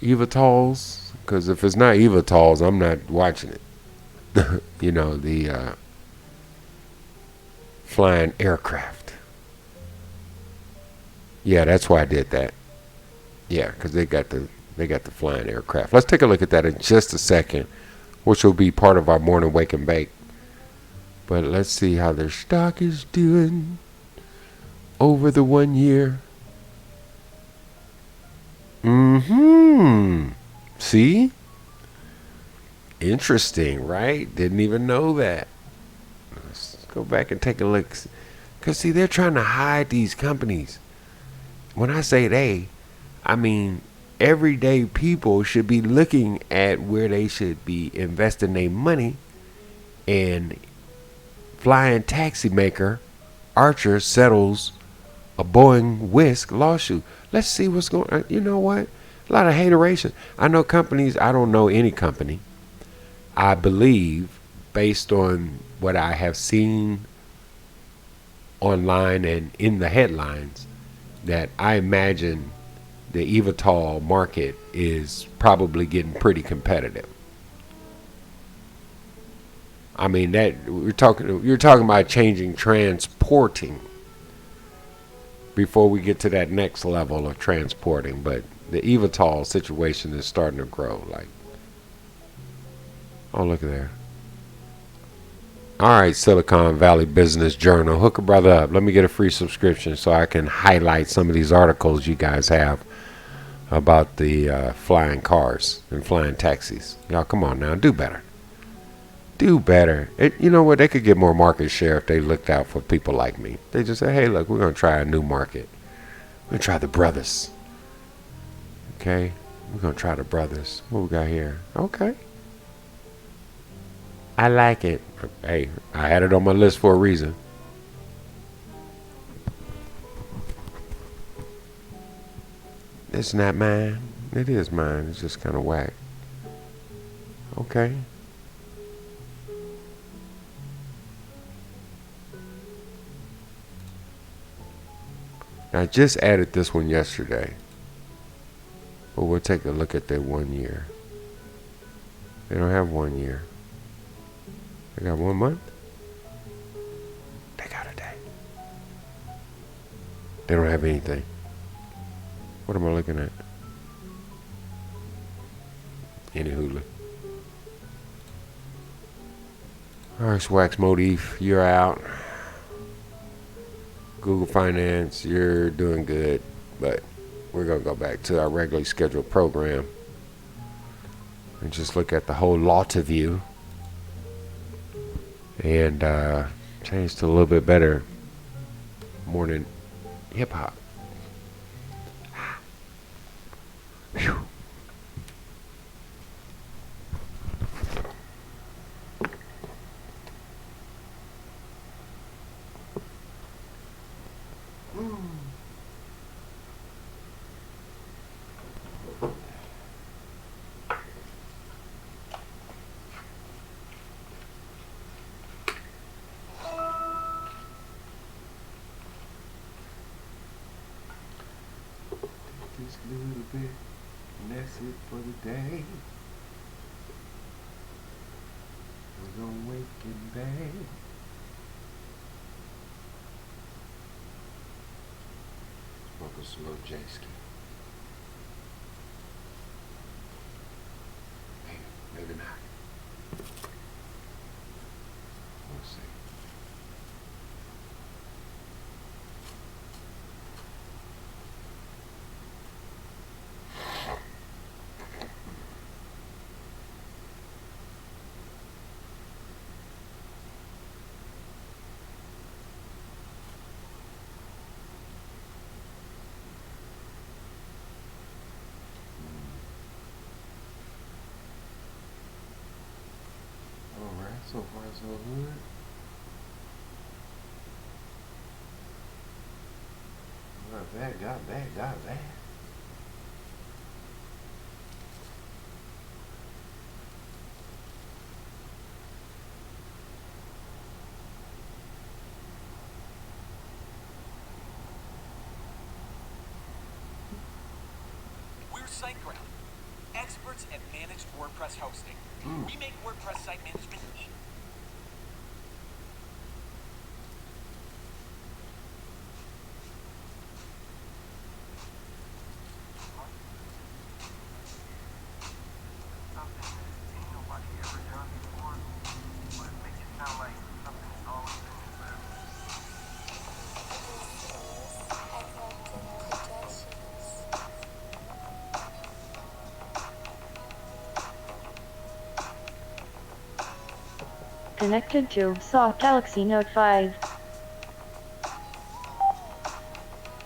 Evatols, because if it's not Evatols, I'm not watching it. The flying aircraft. Yeah, that's why I did that. Yeah, because they got the flying aircraft. Let's take a look at that in just a second, which will be part of our morning wake and bake. But let's see how their stock is doing over the 1 year. See? Interesting, right? Didn't even know that. Let's go back and take a look. Because, see, they're trying to hide these companies. When I say they, I mean everyday people should be looking at where they should be investing their money. And flying taxi maker Archer settles a Boeing Whisk lawsuit. Let's see what's going on. You know what? A lot of hateration. I know companies, I don't know any company. I believe, based on what I have seen online and in the headlines, that I imagine the eVTOL market is probably getting pretty competitive. I mean, that you're talking about changing transporting before we get to that next level of transporting. But the eVTOL situation is starting to grow. Like, oh, look at there. All right, Silicon Valley Business Journal, hook a brother up. Let me get a free subscription so I can highlight some of these articles you guys have about the flying cars and flying taxis. Y'all, come on now, do better. Do better. You know what? They could get more market share if they looked out for people like me. They just say, hey, look, we're going to try a new market. We're going to try the brothers. Okay? We're going to try the brothers. What we got here? Okay. I like it. Hey, I had it on my list for a reason. It's not mine. It is mine. It's just kind of whack. Okay. I just added this one yesterday. But we'll take a look at their 1 year. They don't have 1 year. They got 1 month. They got a day. They don't have anything. What am I looking at? Any hula. Alright, Wax Motif, you're out. Google Finance, you're doing good. But we're going to go back to our regularly scheduled program and just look at the whole lot of you. And change to a little bit better morning hip hop. Whew. Just a little bit, and that's it for the day. We're gonna wake and bang. Smoke a slow J-ski. Maybe not. We'll see. So far, so good. Got that, got that, got that. We're SiteGround, experts at managed WordPress hosting. We make WordPress site management easy. Connected to soft Galaxy Note 5.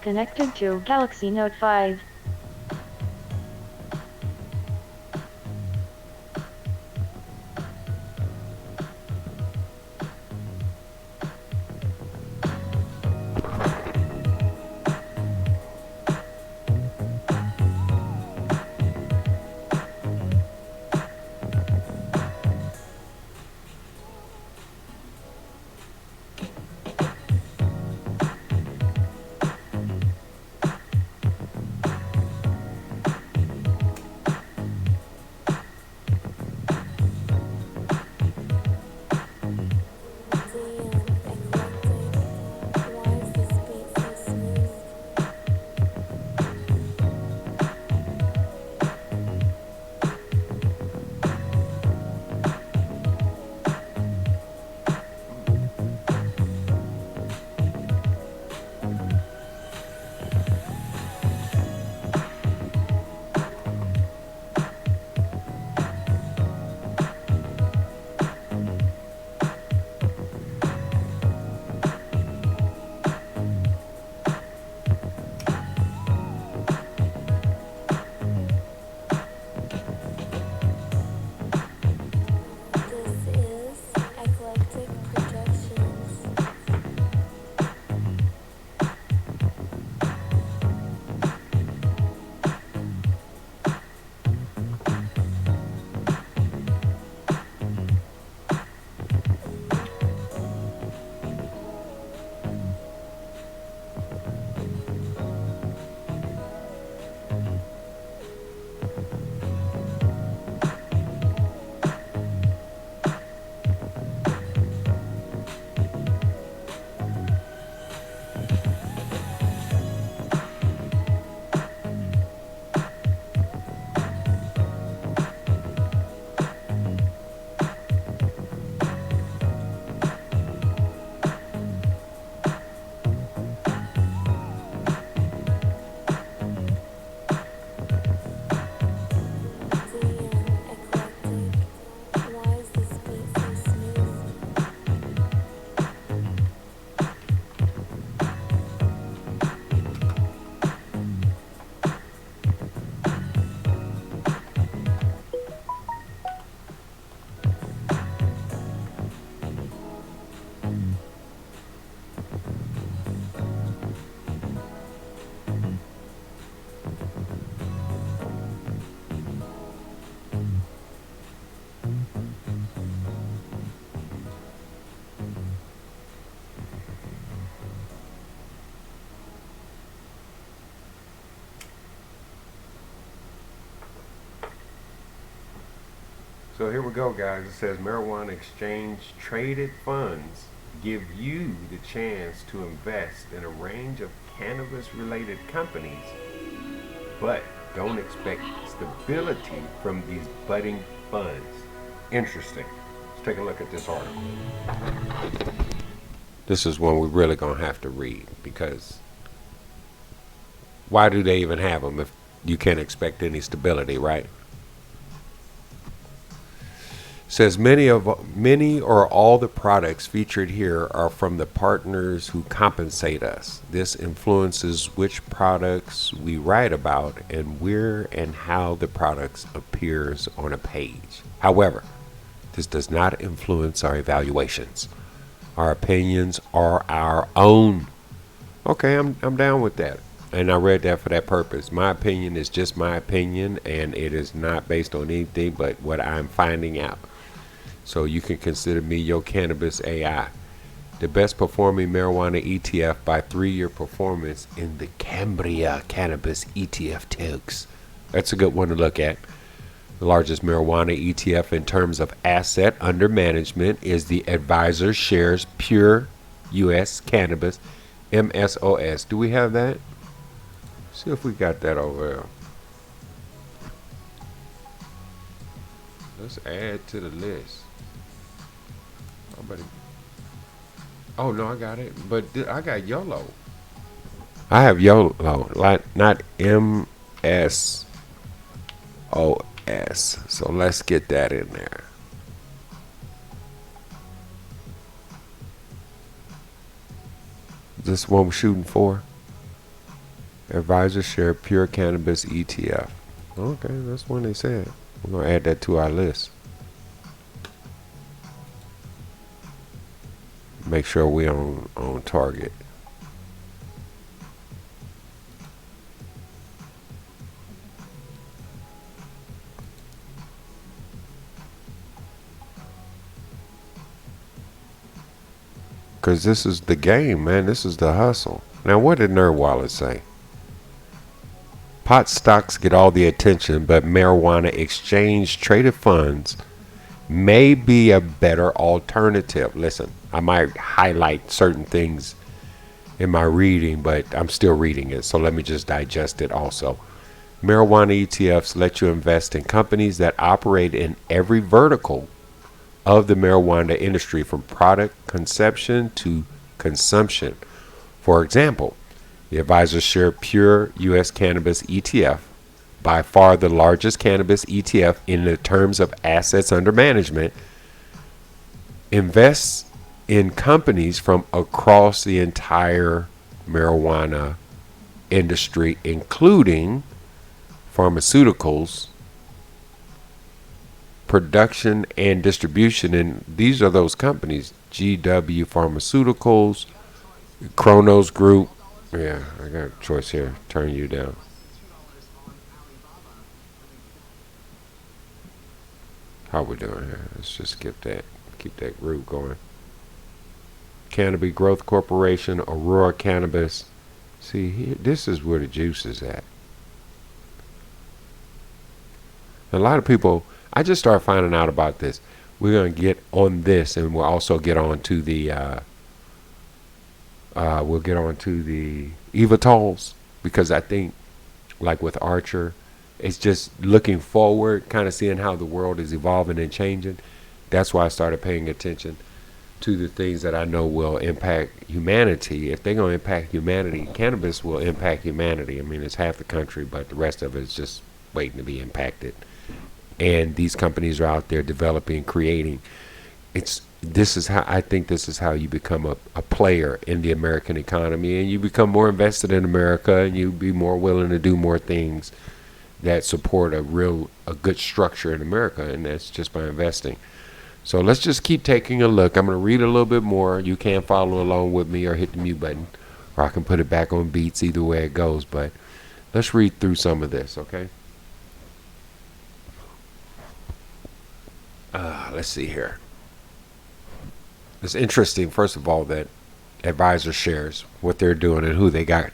Connected to Galaxy Note 5. So here we go, guys. It says marijuana exchange traded funds give you the chance to invest in a range of cannabis related companies, but don't expect stability from these budding funds. Interesting. Let's take a look at this article. This is one we're really going to have to read, because why do they even have them if you can't expect any stability, right? Says many or all the products featured here are from the partners who compensate us. This influences which products we write about and where and how the products appears on a page. However, this does not influence our evaluations. Our opinions are our own. Okay, I'm down with that. And I read that for that purpose. My opinion is just my opinion, and it is not based on anything but what I'm finding out. So you can consider me your cannabis AI. The best performing marijuana ETF by 3-year performance in the Cambria Cannabis ETF Tokes. That's a good one to look at. The largest marijuana ETF in terms of asset under management is the Advisor Shares Pure US Cannabis MSOS. Do we have that? See if we got that over there. Let's add to the list. Oh no, I got it. But I got YOLO. I have YOLO, like not MSOS. So let's get that in there. this one we're shooting for? Advisor share pure cannabis ETF. Okay, that's one they said. We're gonna add that to our list. Make sure we on target. Cause this is the game, man. This is the hustle. Now, what did NerdWallet say? Pot stocks get all the attention, but marijuana exchange traded funds may be a better alternative. Listen, I might highlight certain things in my reading, but I'm still reading it, so let me just digest it also. Marijuana ETFs let you invest in companies that operate in every vertical of the marijuana industry, from product conception to consumption. For example, the Advisor Share Pure U.S. Cannabis ETF, by far the largest cannabis ETF in the terms of assets under management, invests in companies from across the entire marijuana industry, including pharmaceuticals, production, and distribution. And these are those companies: GW Pharmaceuticals, Kronos Group. Yeah, I got a choice here. Turn you down. How we doing here? Let's just skip that. Keep that group going. Cannabis Growth Corporation, Aurora Cannabis. See, here, this is where the juice is at. A lot of people, I just started finding out about this. We're going to get on this, and we'll also get on to the Evatols, because I think, like with Archer, it's just looking forward, kind of seeing how the world is evolving and changing. That's why I started paying attention to the things that I know will impact humanity. If they're going to impact humanity, cannabis will impact humanity. I mean, it's half the country, but the rest of it is just waiting to be impacted. And these companies are out there developing, creating. This is how you become a player in the American economy, and you become more invested in America, and you be more willing to do more things that support a good structure in America, and that's just by investing. So let's just keep taking a look. I'm going to read a little bit more. You can follow along with me or hit the mute button, or I can put it back on beats, either way it goes. But let's read through some of this, okay? Let's see here. It's interesting, first of all, that Advisor shares what they're doing and who they got.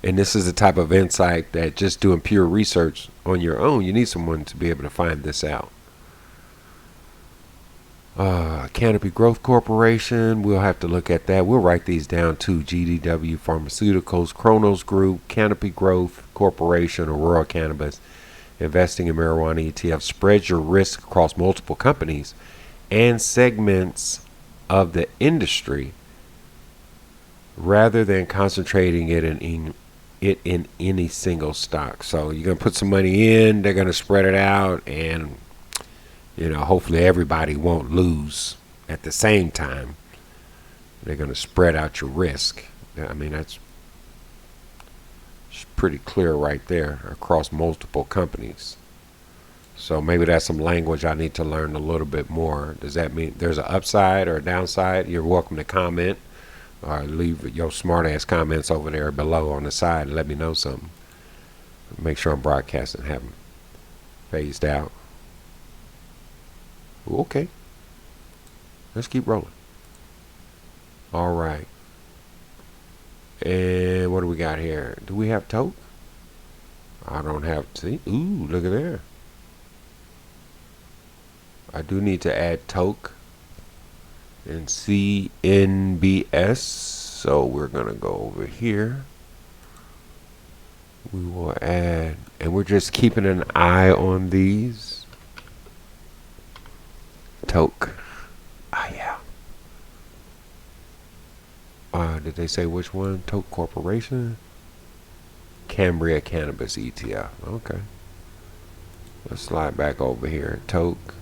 And this is the type of insight that just doing pure research on your own, you need someone to be able to find this out. Canopy Growth Corporation, we'll have to look at that. We'll write these down too. GDW Pharmaceuticals, Kronos Group, Canopy Growth Corporation, Aurora Cannabis. Investing in marijuana ETF spreads your risk across multiple companies and segments of the industry, rather than concentrating it in any single stock. So you're going to put some money in, they're going to spread it out, and hopefully everybody won't lose at the same time. They're going to spread out your risk. I mean, that's pretty clear right there across multiple companies. So maybe that's some language I need to learn a little bit more. Does that mean there's an upside or a downside? You're welcome to comment or leave your smart ass comments over there below on the side and let me know something. Make sure I'm broadcasting, have them phased out. Okay. Let's keep rolling. All right. And what do we got here? Do we have tote? I don't have see. Ooh, look at there. I do need to add toke and CNBS. So we're gonna go over here. We will add, and we're just keeping an eye on these. Toke. Yeah. Did they say which one? Toke Corporation? Cambria Cannabis ETF. Okay. Let's slide back over here. Toke.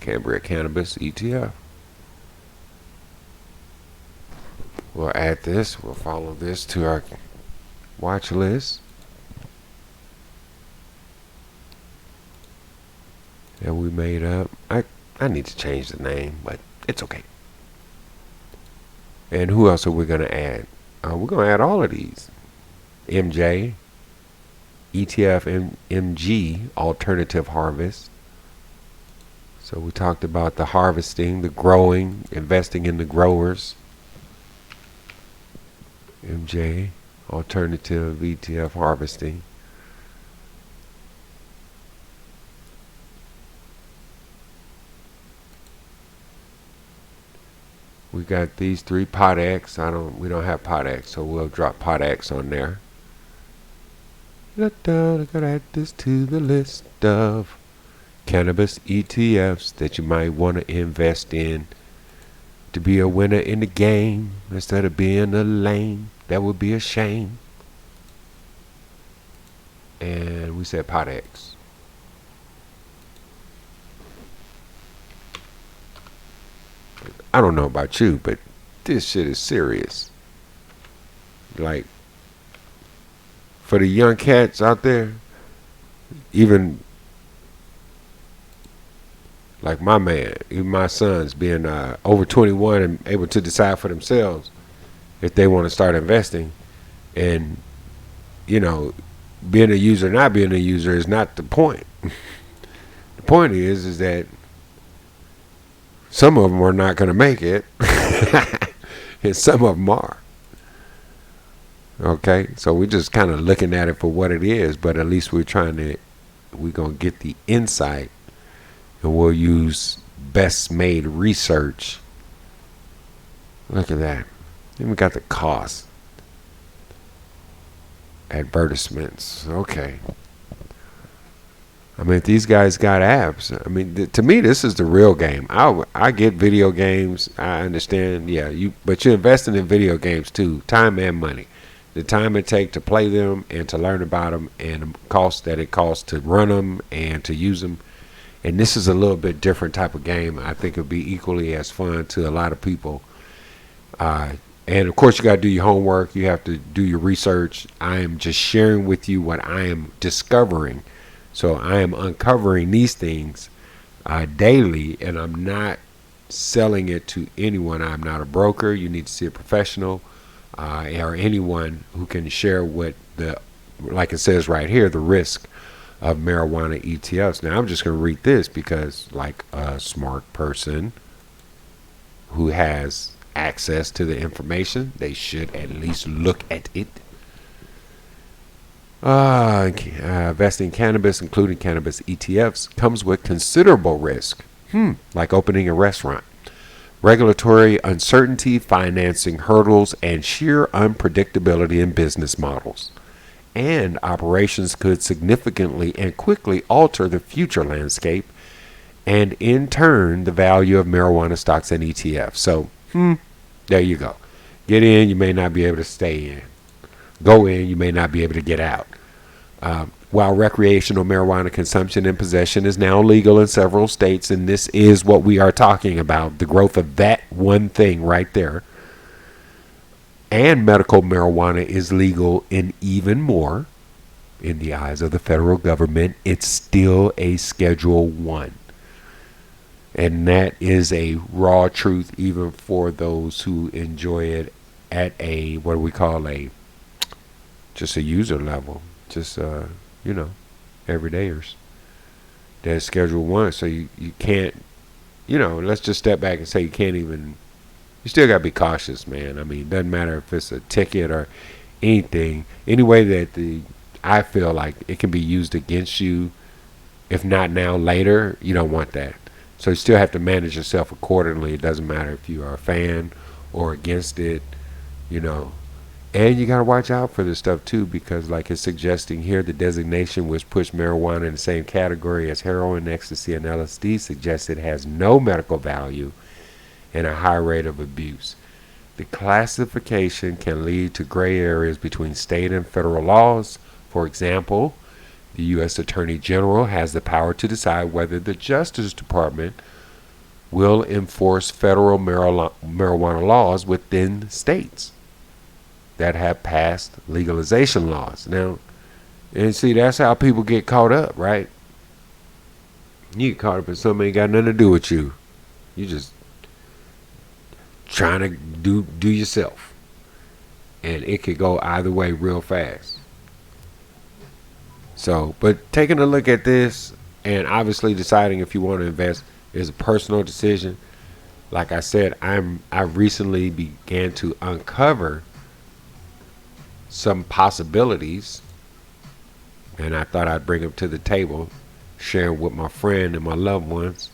Cambria Cannabis ETF. We'll add this. We'll follow this to our watch list. That we made up. I need to change the name, but it's okay. And who else are we going to add? We're going to add all of these. MJ, ETF MG, Alternative Harvest. So we talked about the harvesting, the growing, investing in the growers. MJ, Alternative ETF Harvesting. We got these three. Pot X. We don't have Pot X, so we'll drop Pot X on there. I gotta add this to the list of cannabis ETFs that you might want to invest in to be a winner in the game instead of being a lame. That would be a shame. And we said Pot X. I don't know about you, but this shit is serious. Like, for the young cats out there, even like my man, even my sons being over 21 and able to decide for themselves if they want to start investing, and being a user, not being a user is not the point. The point is that some of them are not going to make it, and some of them are. Okay, so we're just kind of looking at it for what it is, but at least we're going to get the insight, and we'll use best made research. Look at that. Then we got the cost. Advertisements. Okay. I mean, if these guys got apps, I mean, to me, this is the real game. I get video games. I understand. Yeah, but you're investing in video games too, time and money. The time it takes to play them and to learn about them, and the cost that it costs to run them and to use them. And this is a little bit different type of game. I think it'll be equally as fun to a lot of people. And of course, you got to do your homework. You have to do your research. I am just sharing with you what I am discovering. So I am uncovering these things daily, and I'm not selling it to anyone. I'm not a broker. You need to see a professional or anyone who can share what like it says right here, the risk of marijuana ETFs. Now I'm just going to read this because, like a smart person who has access to the information, they should at least look at it. Investing in cannabis, including cannabis ETFs, comes with considerable risk, like opening a restaurant. Regulatory uncertainty, financing hurdles, and sheer unpredictability in business models. And operations could significantly and quickly alter the future landscape and, in turn, the value of marijuana stocks and ETFs. So, there you go. Get in, you may not be able to stay in. Go in, you may not be able to get out. While recreational marijuana consumption and possession is now legal in several states, and this is what we are talking about, the growth of that one thing right there, and medical marijuana is legal in even more, in the eyes of the federal government, it's still a Schedule 1. And that is a raw truth even for those who enjoy it at a, what do we call just a user level, just everydayers. That's Schedule 1, so you can't, let's just step back and say you still got to be cautious, man. I mean, it doesn't matter if it's a ticket or anything, any way that I feel like it can be used against you, if not now, later, you don't want that. So you still have to manage yourself accordingly. It doesn't matter if you are a fan or against it, And you got to watch out for this stuff too, because like it's suggesting here, the designation which puts marijuana in the same category as heroin, ecstasy, and LSD suggests it has no medical value and a high rate of abuse. The classification can lead to gray areas between state and federal laws. For example, the U.S. Attorney General has the power to decide whether the Justice Department will enforce federal marijuana laws within states that have passed legalization laws. Now, and see, that's how people get caught up, right? You get caught up in something ain't got nothing to do with you. You just trying to do yourself, and it could go either way real fast. So, but taking a look at this and obviously deciding if you want to invest is a personal decision. Like I said, I recently began to uncover some possibilities, and I thought I'd bring them to the table, share with my friend and my loved ones.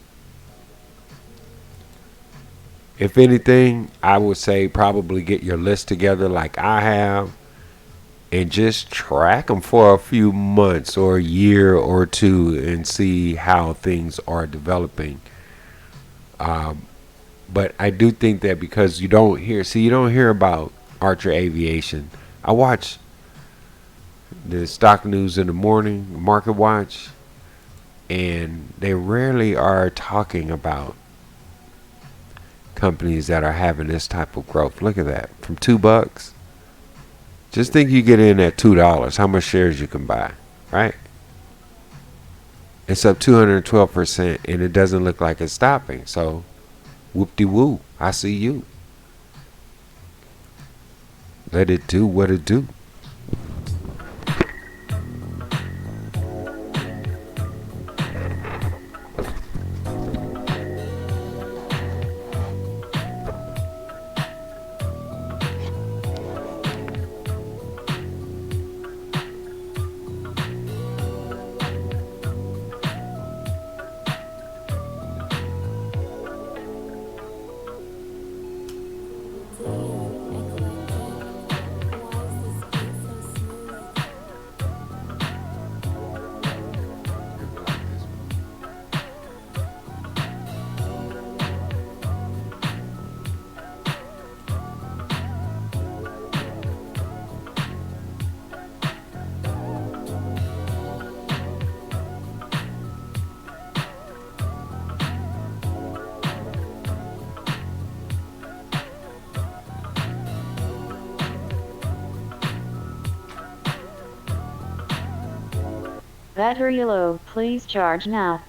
If anything, I would say probably get your list together like I have and just track them for a few months or a year or two and see how things are developing. But I do think that because you don't hear about Archer Aviation. I watch the stock news in the morning, Market Watch, and they rarely are talking about companies that are having this type of growth. Look at that. From $2. Just think you get in at $2, how much shares you can buy, right? It's up 212% and it doesn't look like it's stopping. So, whoop-de-woo, I see you. Let it do what it do. Battery low, please charge now.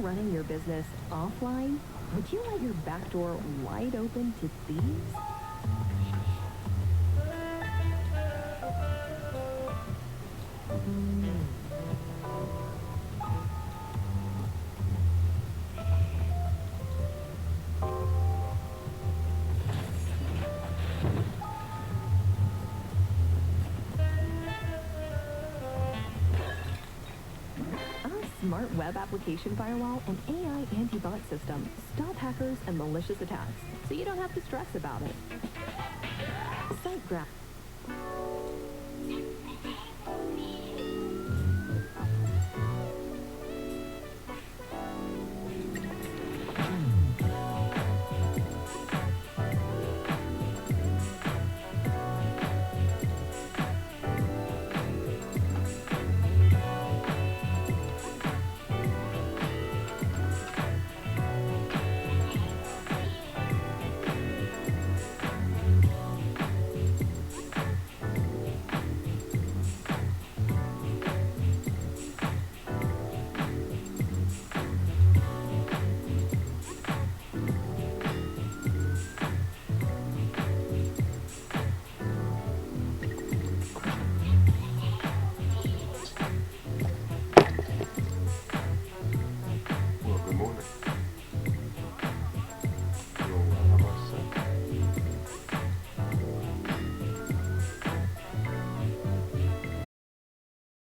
running your business offline, would you let your back door wide open to thieves? Smart web application firewall and AI anti-bot system stop hackers and malicious attacks, so you don't have to stress about it. SiteGraph.